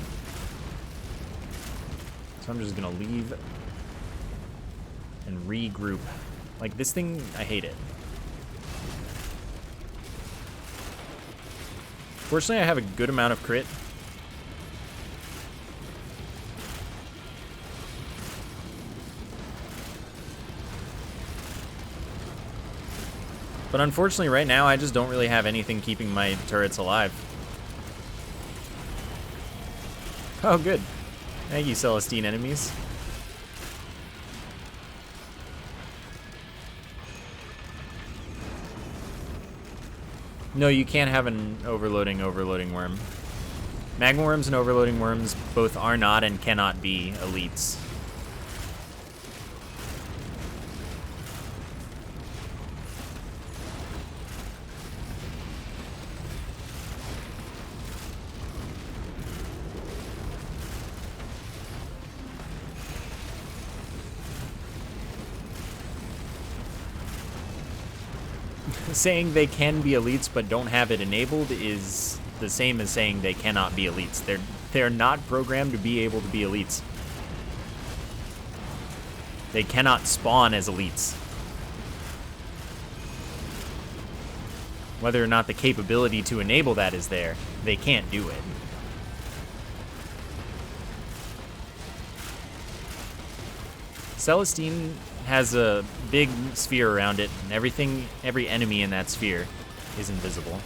So I'm just gonna leave and regroup. Like this thing, I hate it. Fortunately, I have a good amount of crit. But unfortunately, right now, I just don't really have anything keeping my turrets alive. Oh, good. Thank you, Celestine enemies. No, you can't have an overloading worm. Magma worms and overloading worms both are not and cannot be elites. Saying they can be elites but don't have it enabled is the same as saying they cannot be elites. They are not programmed to be able to be elites. They cannot spawn as elites. Whether or not the capability to enable that is there, they can't do it. Celestine has a big sphere around it, and every enemy in that sphere is invisible.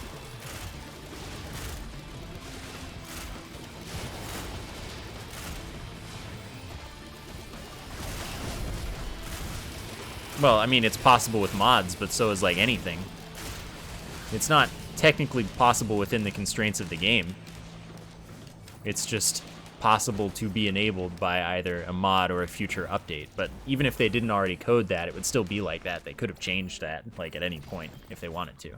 Well, I mean, it's possible with mods, but so is like anything. It's not technically possible within the constraints of the game. It's just possible to be enabled by either a mod or a future update. But even if they didn't already code that, it would still be like that. They could have changed that, like, at any point if they wanted to.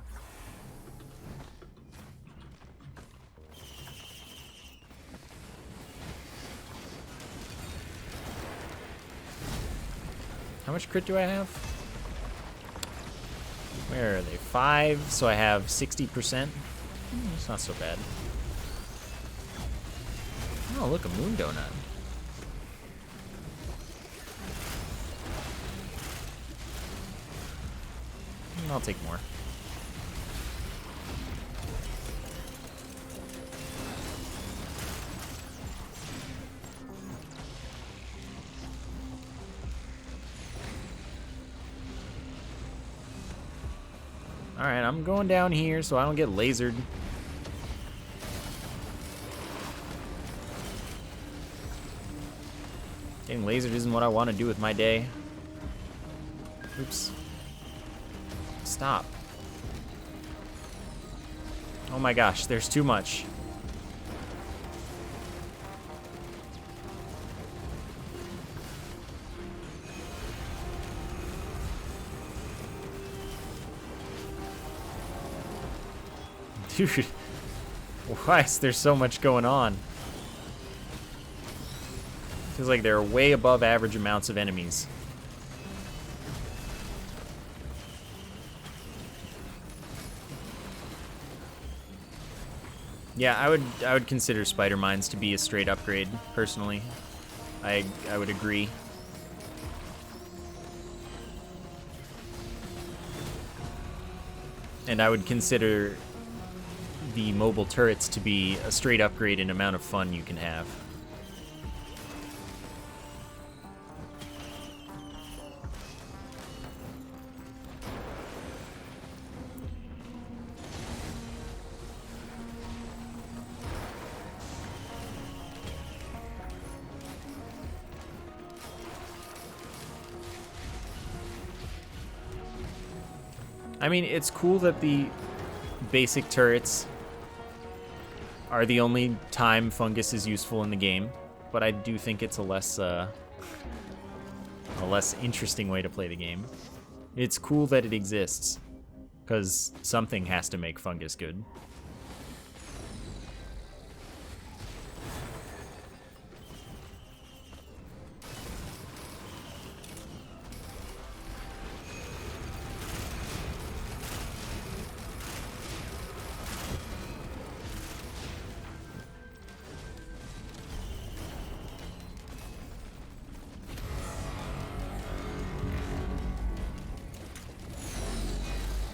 How much crit do I have? Where are they? 5, so I have 60%. It's not so bad. Oh, look, a moon donut. I'll take more. Alright, I'm going down here so I don't get lasered. Getting lasered isn't what I want to do with my day. Oops. Stop. Oh my gosh, there's too much. Dude, why is there so much going on? Feels like there are way above average amounts of enemies. Yeah, I would consider spider mines to be a straight upgrade, personally. I would agree. And I would consider the mobile turrets to be a straight upgrade in amount of fun you can have. I mean, it's cool that the basic turrets are the only time fungus is useful in the game, but I do think it's a less interesting way to play the game. It's cool that it exists, because something has to make fungus good.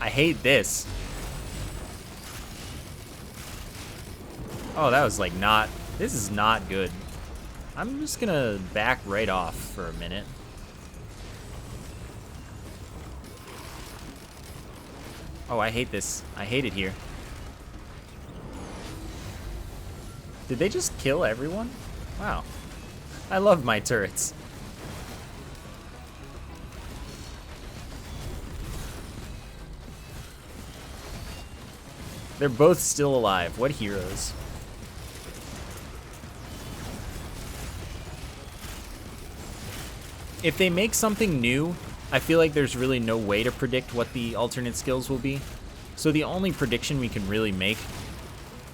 I hate this. Oh, that was like not... This is not good. I'm just gonna back right off for a minute. Oh, I hate this. I hate it here. Did they just kill everyone? Wow. I love my turrets. They're both still alive. What heroes. If they make something new, I feel like there's really no way to predict what the alternate skills will be. So the only prediction we can really make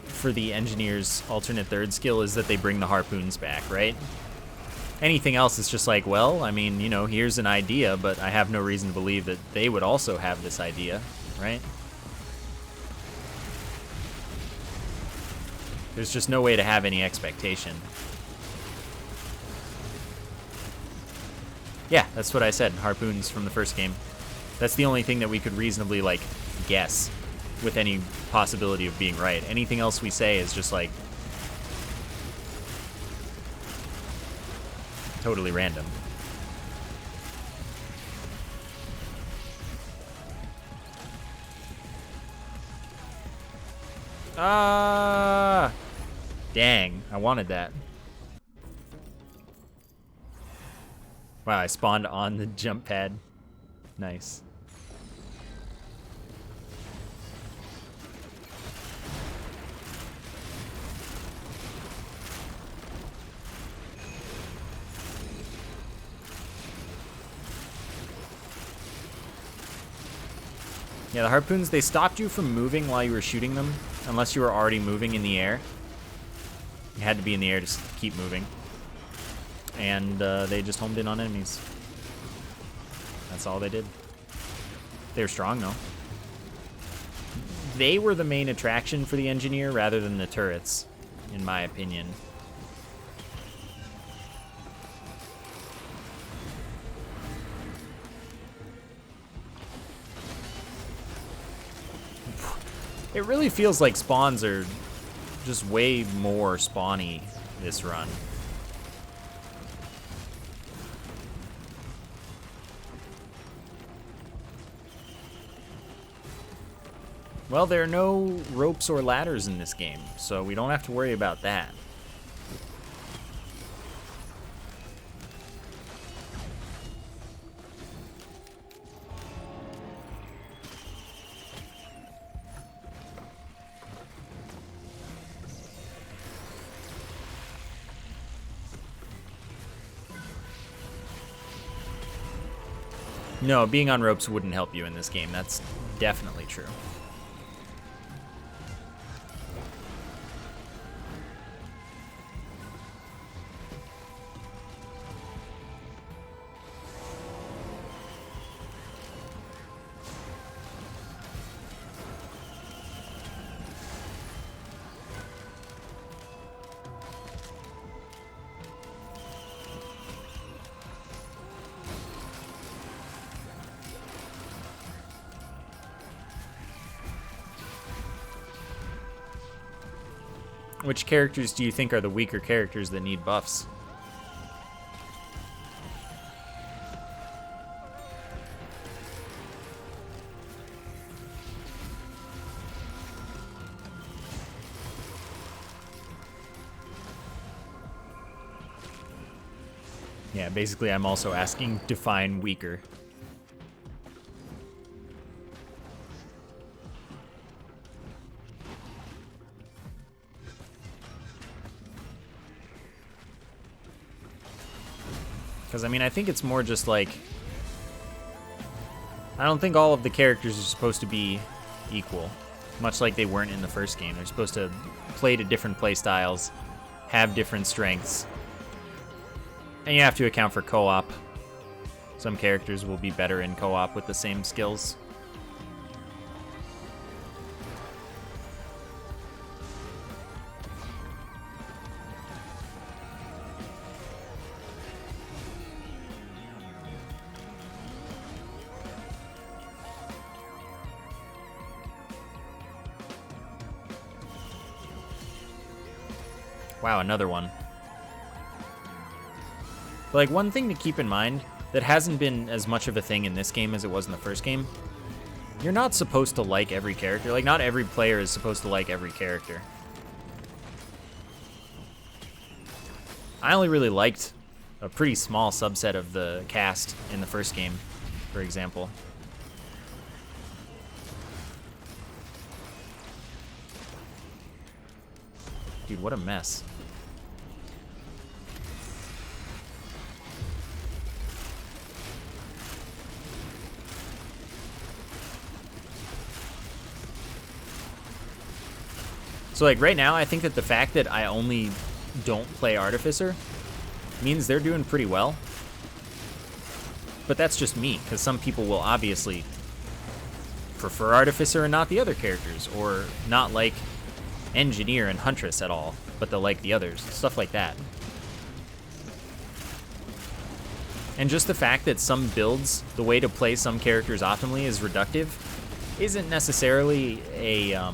for the engineer's alternate third skill is that they bring the harpoons back, right? Anything else is just like, well, I mean, you know, here's an idea, but I have no reason to believe that they would also have this idea, right? There's just no way to have any expectation. Yeah, that's what I said. Harpoons from the first game. That's the only thing that we could reasonably, like, guess with any possibility of being right. Anything else we say is just, like, totally random. Ah! Dang, I wanted that. Wow, I spawned on the jump pad. Nice. Yeah, the harpoons, they stopped you from moving while you were shooting them, unless you were already moving in the air. You had to be in the air to keep moving. And they just homed in on enemies. That's all they did. They were strong, though. They were the main attraction for the engineer rather than the turrets, in my opinion. It really feels like spawns are just way more spawny this run. Well, there are no ropes or ladders in this game, so we don't have to worry about that. No, being on ropes wouldn't help you in this game. That's definitely true. Which characters do you think are the weaker characters that need buffs? Yeah, basically I'm also asking define weaker. Because, I mean, I think it's more just like... I don't think all of the characters are supposed to be equal. Much like they weren't in the first game. They're supposed to play to different play styles, have different strengths. And you have to account for co-op. Some characters will be better in co-op with the same skills. Wow, another one. But, like, one thing to keep in mind that hasn't been as much of a thing in this game as it was in the first game, you're not supposed to like every character. Like, not every player is supposed to like every character. I only really liked a pretty small subset of the cast in the first game, for example. Dude, what a mess. So, like, right now, I think that the fact that I only don't play Artificer means they're doing pretty well. But that's just me, because some people will obviously prefer Artificer and not the other characters, or not like Engineer and Huntress at all, but they'll like the others. Stuff like that. And just the fact that some builds, the way to play some characters optimally is reductive, isn't necessarily a, a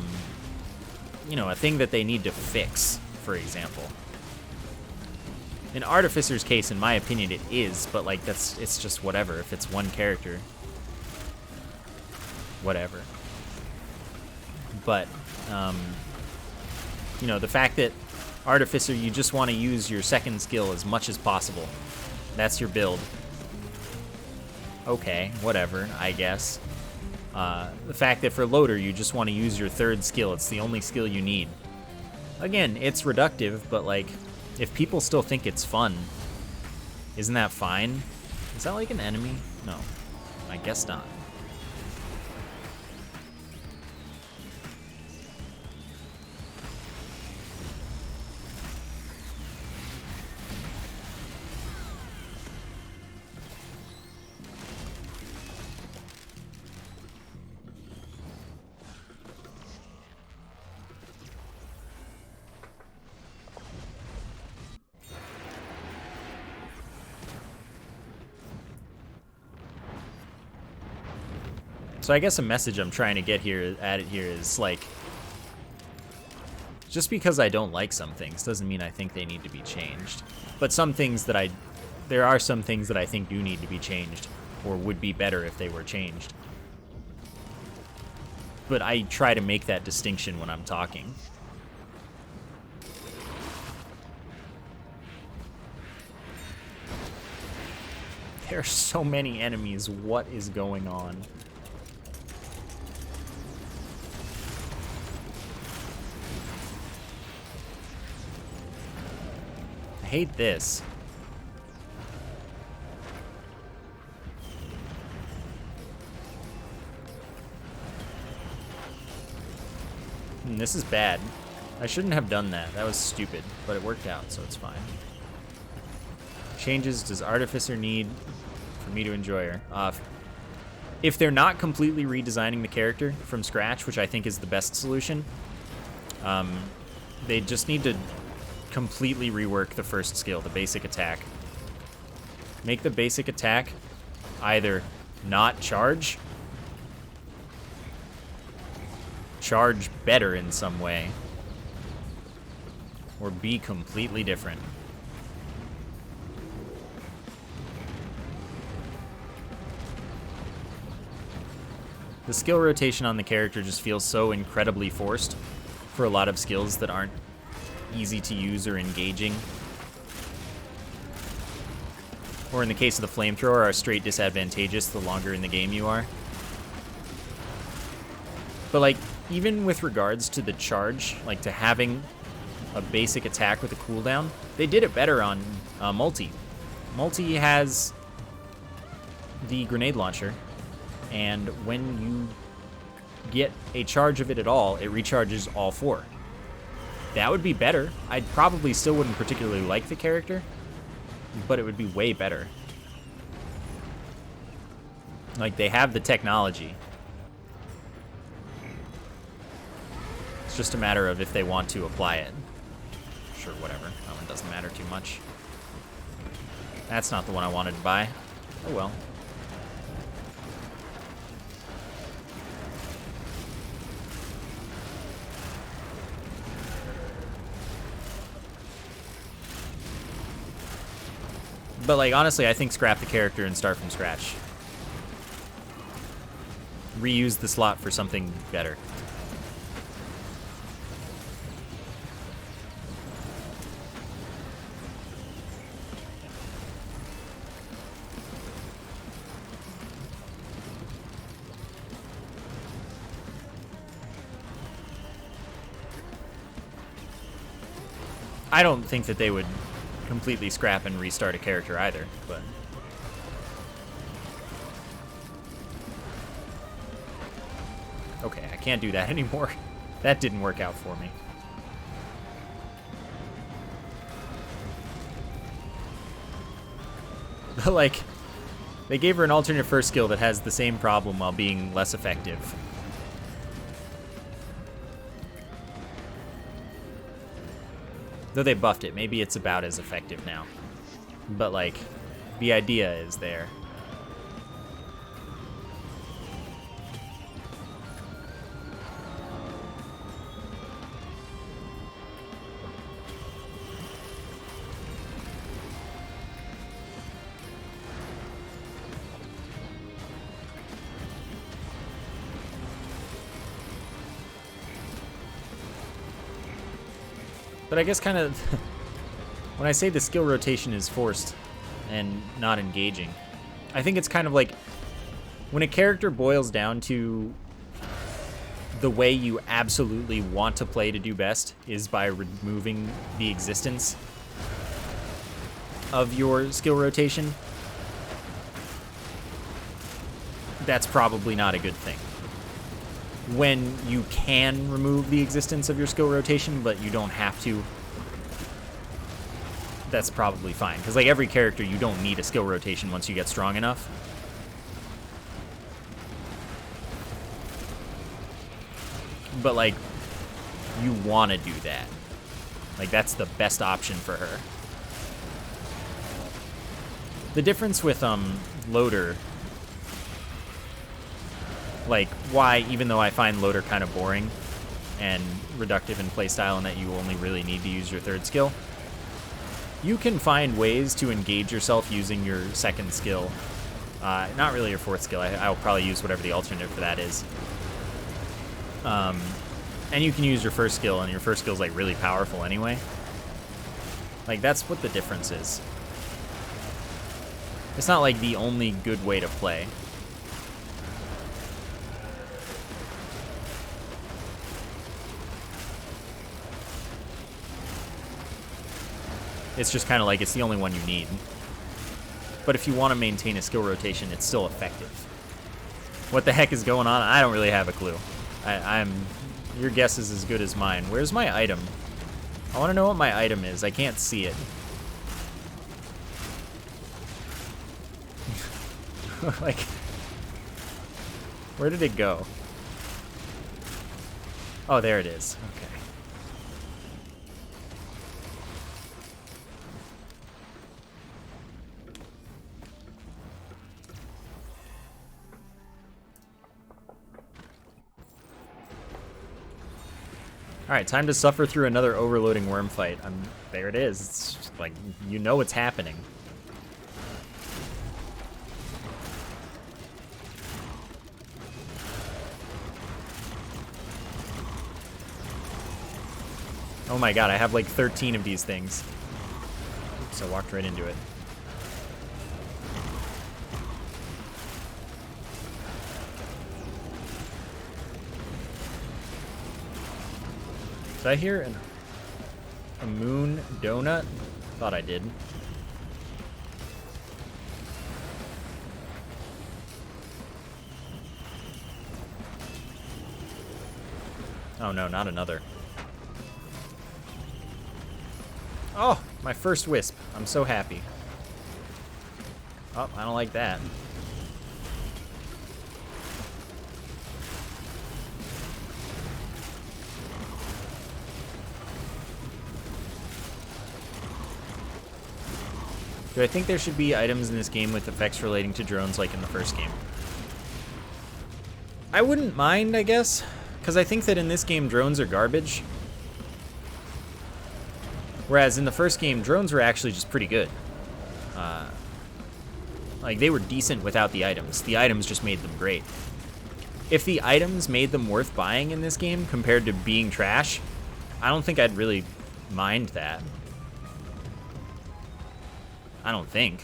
thing that they need to fix, for example. In Artificer's case, in my opinion, it is, but like it's just whatever. If it's one character, whatever. But, the fact that Artificer, you just want to use your second skill as much as possible. That's your build. Okay, whatever, I guess. The fact that for Loader, you just want to use your third skill. It's the only skill you need. Again, it's reductive, but like, if people still think it's fun, isn't that fine? Is that like an enemy? No, I guess not. So I guess a message I'm trying to get at it here is like, just because I don't like some things doesn't mean I think they need to be changed. But there are some things that I think do need to be changed, or would be better if they were changed. But I try to make that distinction when I'm talking. There are so many enemies. What is going on? I hate this. This is bad. I shouldn't have done that. That was stupid, but it worked out, so it's fine. Changes does Artificer need for me to enjoy her? If they're not completely redesigning the character from scratch, which I think is the best solution, they just need to completely rework the first skill, the basic attack. Make the basic attack either not charge better in some way, or be completely different. The skill rotation on the character just feels so incredibly forced for a lot of skills that aren't easy to use or engaging. Or in the case of the flamethrower, are straight disadvantageous the longer in the game you are. But like, even with regards to the charge, like to having a basic attack with a cooldown, they did it better on Multi. Multi has the grenade launcher, and when you get a charge of it at all, it recharges all four. That would be better. I probably still wouldn't particularly like the character, but it would be way better. Like, they have the technology. It's just a matter of if they want to apply it. Sure, whatever. That one doesn't matter too much. That's not the one I wanted to buy. Oh well. But like, honestly, I think scrap the character and start from scratch. Reuse the slot for something better. I don't think that they would completely scrap and restart a character either, but okay, I can't do that anymore. That didn't work out for me. But like, they gave her an alternate first skill that has the same problem while being less effective. Though they buffed it, maybe it's about as effective now. But, like, the idea is there. But I guess kind of, when I say the skill rotation is forced and not engaging, I think it's kind of like when a character boils down to the way you absolutely want to play to do best is by removing the existence of your skill rotation, that's probably not a good thing. When you can remove the existence of your skill rotation, but you don't have to, that's probably fine. Because, like, every character, you don't need a skill rotation once you get strong enough. But, like, you want to do that. Like, that's the best option for her. The difference with Loader, like, why, even though I find Loader kind of boring and reductive in playstyle and that you only really need to use your third skill, you can find ways to engage yourself using your second skill. Not really your fourth skill. I'll probably use whatever the alternate for that is. And you can use your first skill, and your first skill is, like, really powerful anyway. Like, that's what the difference is. It's not, like, the only good way to play. It's just kind of like it's the only one you need. But if you want to maintain a skill rotation, it's still effective. What the heck is going on? I don't really have a clue. Your guess is as good as mine. Where's my item? I want to know what my item is. I can't see it. Like, where did it go? Oh, there it is. Okay. Alright, time to suffer through another overloading worm fight. There it is. It's just like, you know what's happening. Oh my god, I have like 13 of these things. Oops, I walked right into it. Did I hear a moon donut? Thought I did. Oh no, not another. Oh, my first wisp. I'm so happy. Oh, I don't like that. Do I think there should be items in this game with effects relating to drones like in the first game? I wouldn't mind, I guess, because I think that in this game drones are garbage. Whereas in the first game, drones were actually just pretty good. Like, they were decent without the items. The items just made them great. If the items made them worth buying in this game compared to being trash, I don't think I'd really mind that. I don't think.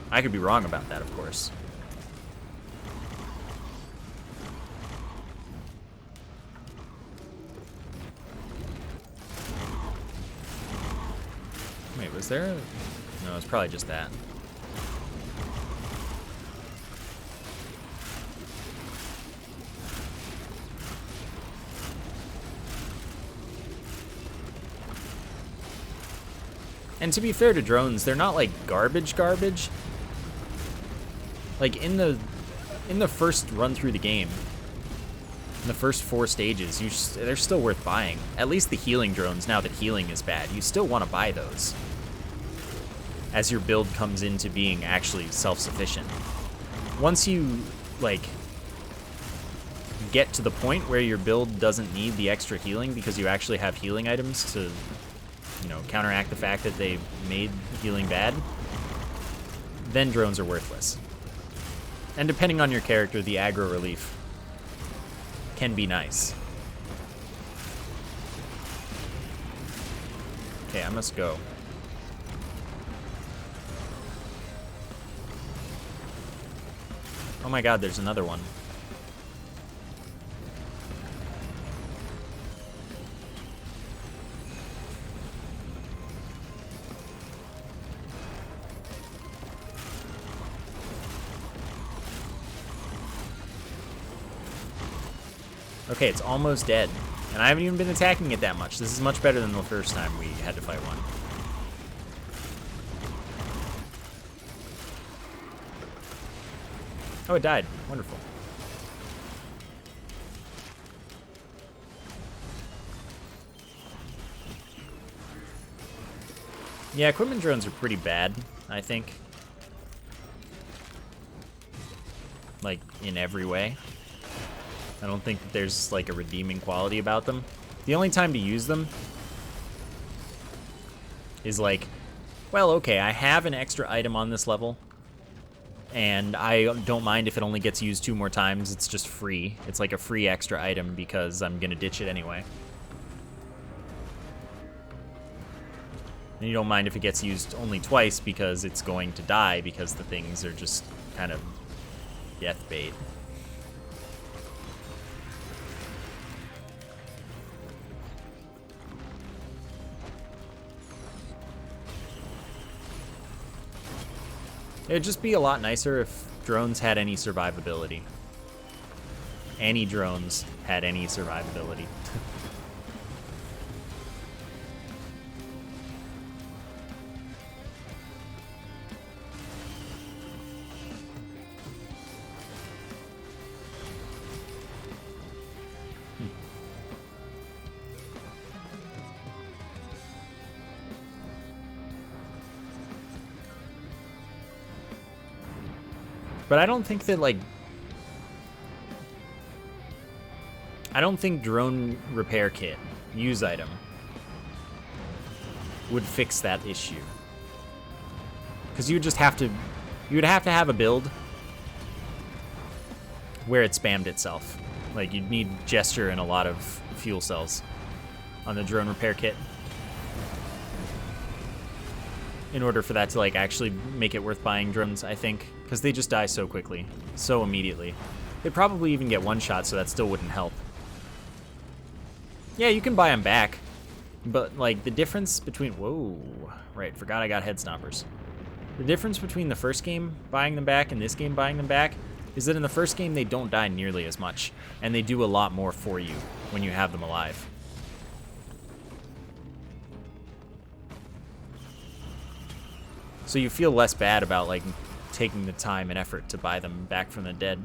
I could be wrong about that, of course. Wait, was there a... No, it's probably just that. And to be fair to drones, they're not like garbage. Like in the first run through the game, in the first 4 stages, they're still worth buying. At least the healing drones, now that healing is bad, you still want to buy those as your build comes into being actually self-sufficient. Once you, like, get to the point where your build doesn't need the extra healing because you actually have healing items to, you know, counteract the fact that they made healing bad, then drones are worthless. And depending on your character, the aggro relief can be nice. Okay, I must go. Oh my god, there's another one. Okay, it's almost dead. And I haven't even been attacking it that much. This is much better than the first time we had to fight one. Oh, it died. Wonderful. Yeah, equipment drones are pretty bad, I think. Like, in every way. I don't think that there's, like, a redeeming quality about them. The only time to use them is like, well, okay, I have an extra item on this level, and I don't mind if it only gets used 2 more times. It's just free. It's like a free extra item because I'm gonna ditch it anyway. And you don't mind if it gets used only twice because it's going to die because the things are just kind of death bait. It'd just be a lot nicer if drones had any survivability. Any drones had any survivability. But I don't think that, like, I don't think drone repair kit, use item, would fix that issue. Because you would just have to, you would have to have a build where it spammed itself. Like, you'd need gesture and a lot of fuel cells on the drone repair kit in order for that to, like, actually make it worth buying drones, I think. Because they just die so quickly, so immediately. They'd probably even get one shot, so that still wouldn't help. Yeah, you can buy them back, but, like, the difference between... Whoa, right, forgot I got head stompers. The difference between the first game buying them back and this game buying them back is that in the first game they don't die nearly as much, and they do a lot more for you when you have them alive. So you feel less bad about, like, taking the time and effort to buy them back from the dead.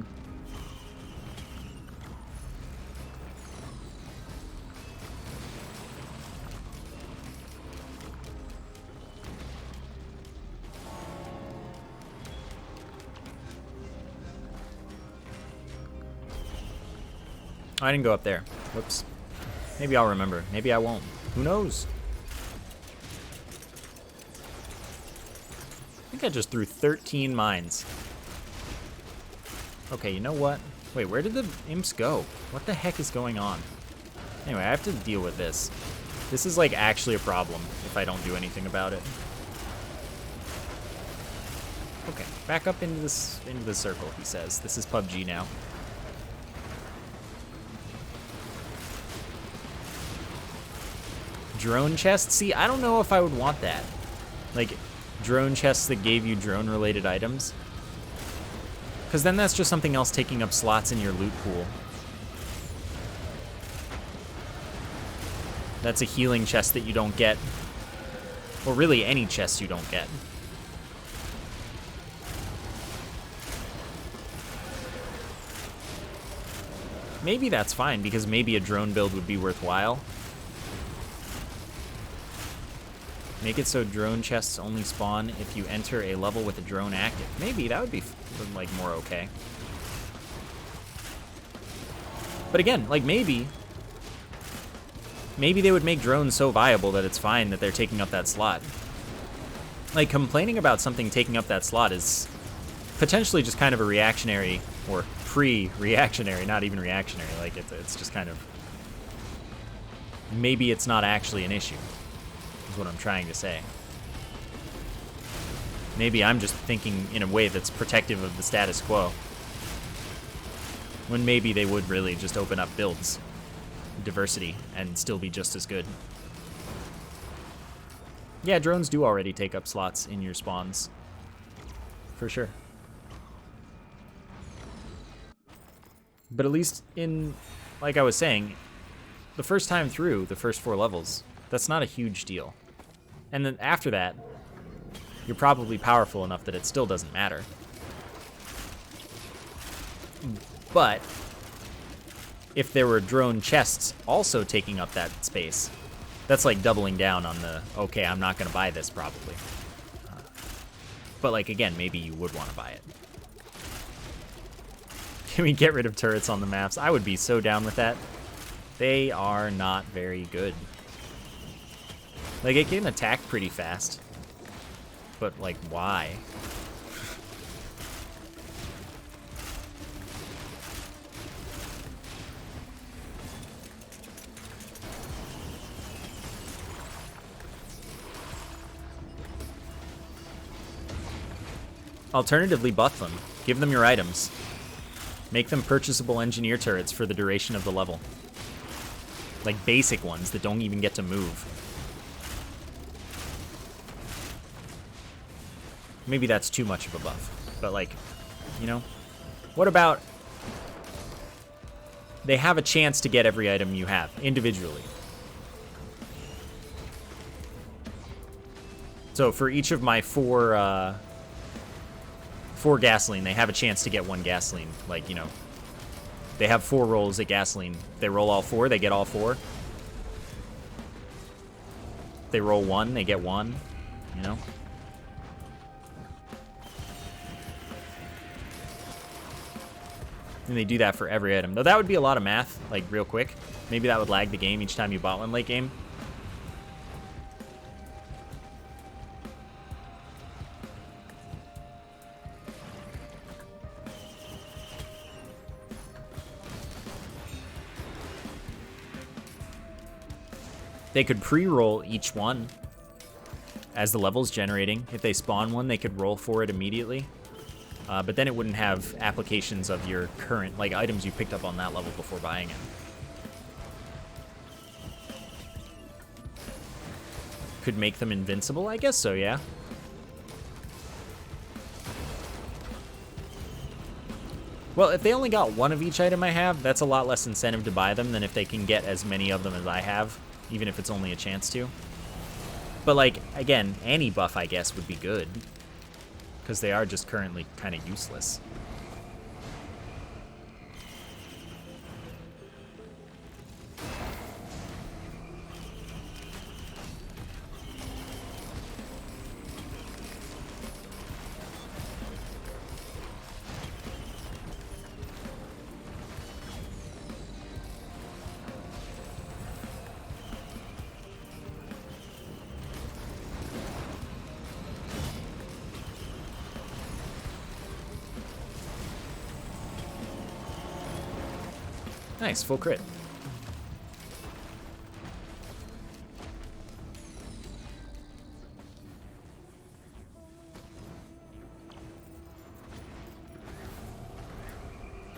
Oh, I didn't go up there. Whoops. Maybe I'll remember. Maybe I won't. Who knows? I think I just threw 13 mines. Okay, you know what? Wait, where did the imps go? What the heck is going on? Anyway, I have to deal with this. This is, like, actually a problem if I don't do anything about it. Okay, back up into the circle, he says. This is PUBG now. Drone chest? See, I don't know if I would want that. Like, drone chests that gave you drone-related items. Because then that's just something else taking up slots in your loot pool. That's a healing chest that you don't get. Or really any chest you don't get. maybe that's fine, because maybe a drone build would be worthwhile. Make it so drone chests only spawn if you enter a level with a drone active. Maybe that would be like more okay. But again, like maybe they would make drones so viable that it's fine that they're taking up that slot. Like complaining about something taking up that slot is potentially just kind of a reactionary or pre-reactionary, not even reactionary. Like it's just kind of, maybe it's not actually an issue. Is what I'm trying to say. Maybe I'm just thinking in a way that's protective of the status quo, when maybe they would really just open up builds, diversity, and still be just as good. Yeah, drones do already take up slots in your spawns, for sure. But at least in, like I was saying, the first time through the first 4 levels, that's not a huge deal. And then after that, you're probably powerful enough that it still doesn't matter. But if there were drone chests also taking up that space, that's like doubling down on the, okay, I'm not going to buy this probably. But like, again, maybe you would want to buy it. Can we get rid of turrets on the maps? I would be so down with that. They are not very good. Like, it can attack pretty fast. But, like, why? Alternatively, buff them. Give them your items. Make them purchasable engineer turrets for the duration of the level. Like, basic ones that don't even get to move. Maybe that's too much of a buff, but like, you know, what about they have a chance to get every item you have individually. So for each of my four gasoline, they have a chance to get 1 gasoline. Like, you know, they have 4 rolls at gasoline. They roll all 4, they get all 4. They roll 1, they get 1, you know? And they do that for every item. Though that would be a lot of math, like real quick. Maybe that would lag the game each time you bought one late game. They could pre-roll each one as the level's generating. If they spawn one, they could roll for it immediately. But then it wouldn't have applications of your current, like, items you picked up on that level before buying it. Could make them invincible? I guess so, yeah. Well, if they only got 1 of each item I have, that's a lot less incentive to buy them than if they can get as many of them as I have, even if it's only a chance to. But, like, again, any buff, I guess, would be good. Because they are just currently kind of useless. Nice, full crit.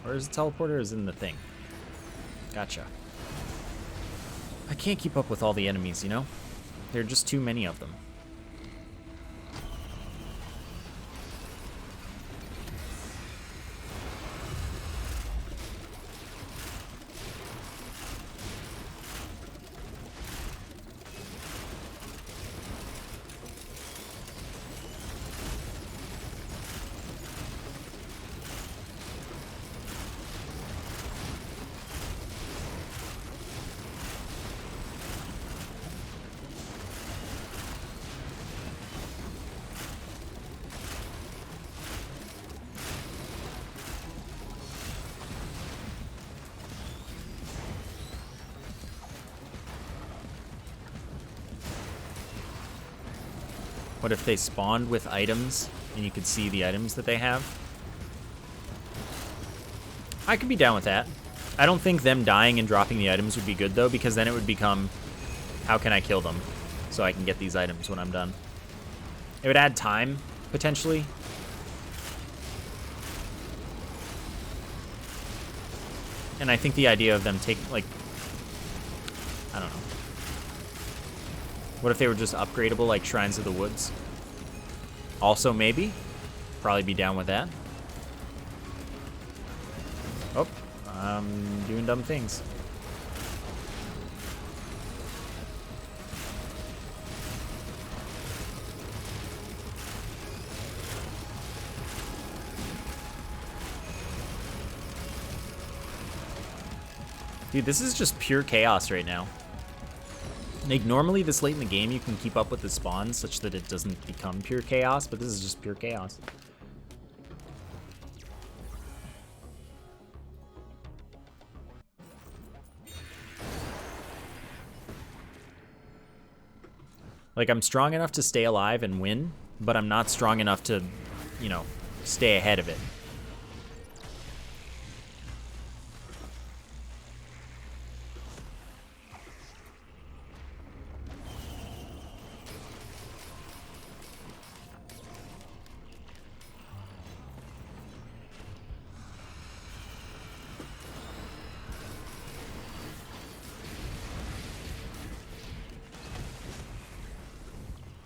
Where's the teleporter? Is in the thing. Gotcha. I can't keep up with all the enemies, you know? There are just too many of them. What if they spawned with items and you could see the items that they have? I could be down with that. I don't think them dying and dropping the items would be good, though, because then it would become, how can I kill them so I can get these items when I'm done? It would add time, potentially. And I think the idea of them taking, like, I don't know. What if they were just upgradable, like Shrines of the Woods? Also, maybe. Probably be down with that. Oh, I'm doing dumb things. Dude, this is just pure chaos right now. Like, normally this late in the game, you can keep up with the spawns such that it doesn't become pure chaos, but this is just pure chaos. Like, I'm strong enough to stay alive and win, but I'm not strong enough to, you know, stay ahead of it.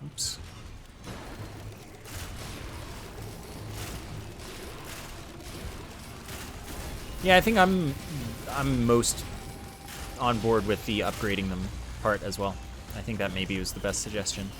Oops. Yeah, I think I'm most on board with the upgrading them part as well. I think that maybe was the best suggestion.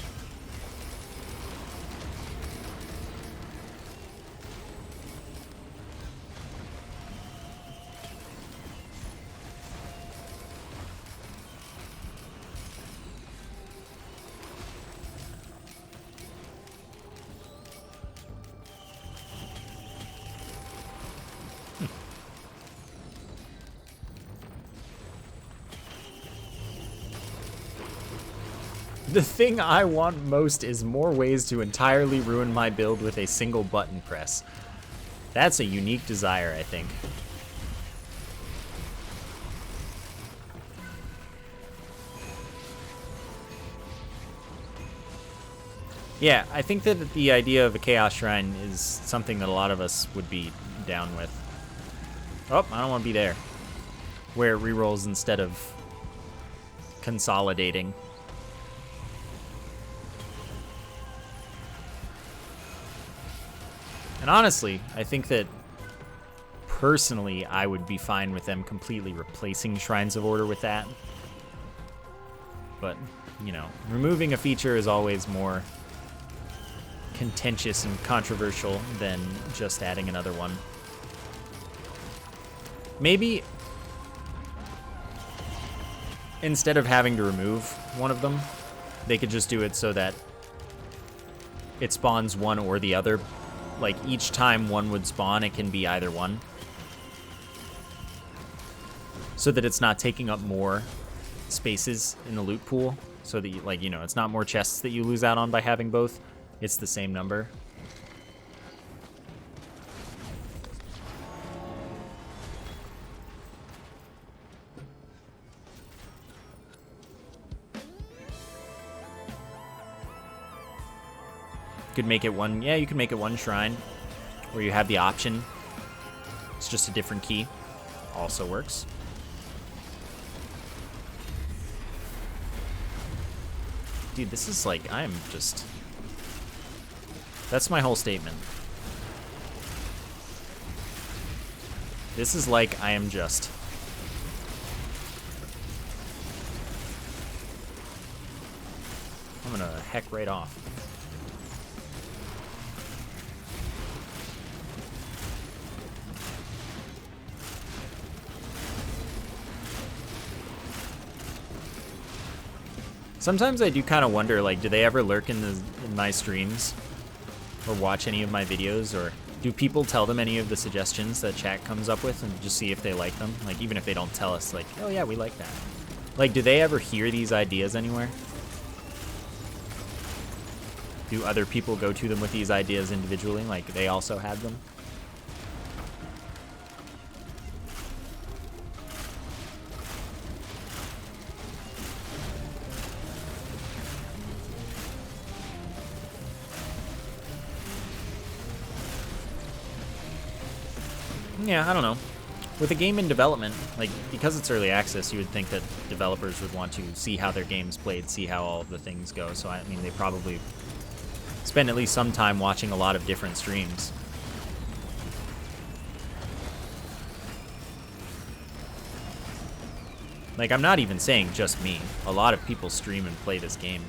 The thing I want most is more ways to entirely ruin my build with a single button press. That's a unique desire, I think. Yeah, I think that the idea of a Chaos Shrine is something that a lot of us would be down with. Oh, I don't want to be there. Where it rerolls instead of consolidating. And honestly, I think that personally, I would be fine with them completely replacing Shrines of Order with that. But, you know, removing a feature is always more contentious and controversial than just adding another one. Maybe instead of having to remove one of them, they could just do it so that it spawns one or the other. Like, each time one would spawn, it can be either one. So that it's not taking up more spaces in the loot pool. So that, like, you know, it's not more chests that you lose out on by having both. It's the same number. Could make it one, yeah, you could make it one shrine where you have the option. It's just a different key. Also works. Dude, this is like, I'm just... That's my whole statement. This is like, I am just... I'm gonna heck right off. Sometimes I do kind of wonder, like, do they ever lurk in my streams or watch any of my videos, or do people tell them any of the suggestions that chat comes up with and just see if they like them? Like, even if they don't tell us, like, oh yeah, we like that. Like, do they ever hear these ideas anywhere? Do other people go to them with these ideas individually, like they also had them? Yeah, I don't know. With a game in development, like, because it's early access, you would think that developers would want to see how their game's played, see how all of the things go. So, I mean, they probably spend at least some time watching a lot of different streams. Like, I'm not even saying just me. A lot of people stream and play this game,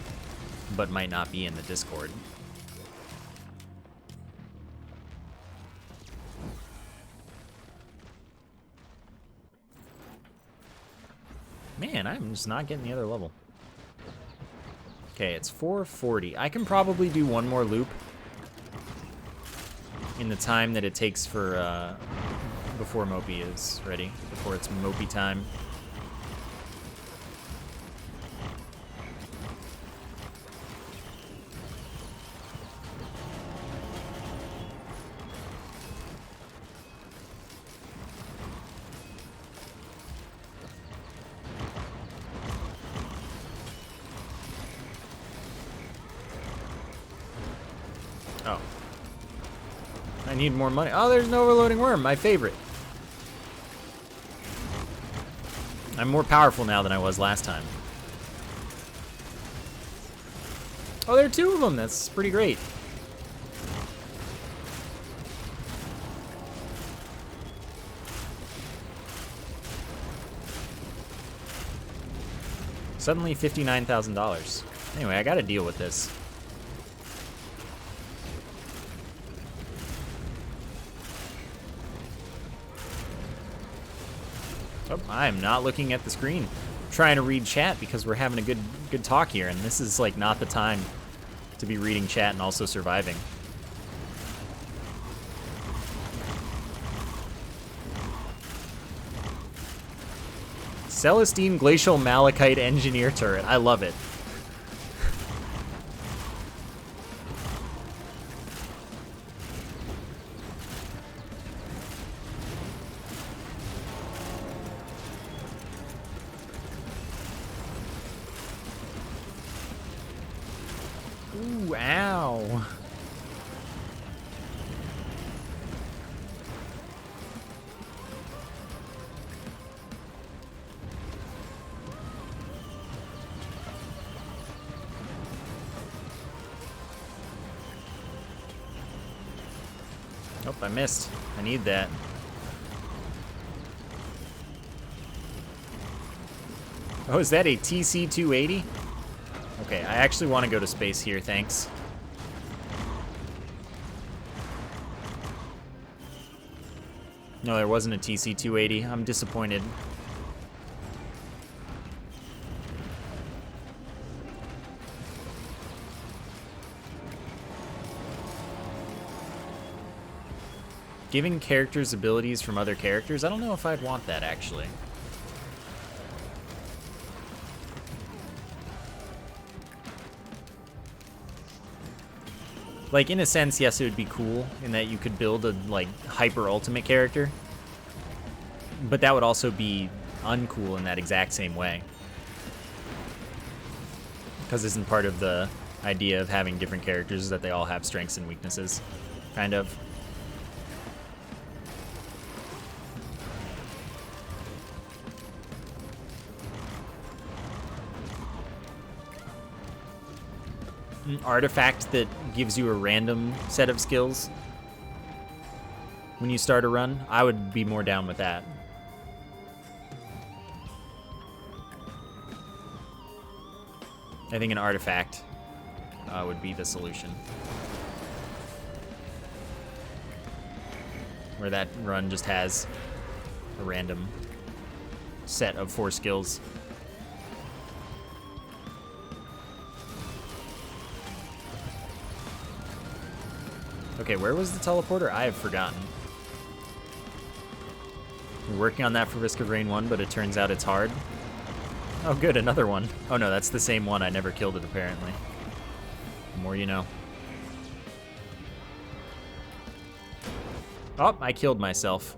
but might not be in the Discord. Man, I'm just not getting the other level. Okay, it's 4:40. I can probably do one more loop in the time that it takes for, before Mopey is ready, before it's Mopey time. Oh. I need more money. Oh, there's an overloading worm, my favorite. I'm more powerful now than I was last time. Oh, there are two of them. That's pretty great. Suddenly $59,000. Anyway, I gotta deal with this. Oh, I'm not looking at the screen. I'm trying to read chat because we're having a good talk here, and this is like not the time to be reading chat and also surviving. Celestine Glacial Malachite Engineer Turret. I love it. Ooh, ow. Nope, I missed. I need that. Oh, is that a TC-280? Okay, I actually want to go to space here, thanks. No, there wasn't a TC-280. I'm disappointed. Giving characters abilities from other characters? I don't know if I'd want that, actually. Like, in a sense, yes, it would be cool in that you could build a, like, hyper-ultimate character. But that would also be uncool in that exact same way. Because isn't part of the idea of having different characters is that they all have strengths and weaknesses, kind of. An artifact that gives you a random set of skills when you start a run, I would be more down with that. I think an artifact would be the solution. Where that run just has a random set of 4 skills. Okay, where was the teleporter? I have forgotten. We're working on that for Risk of Rain 1, but it turns out it's hard. Oh good, another one. Oh no, that's the same one. I never killed it, apparently. The more you know. Oh, I killed myself.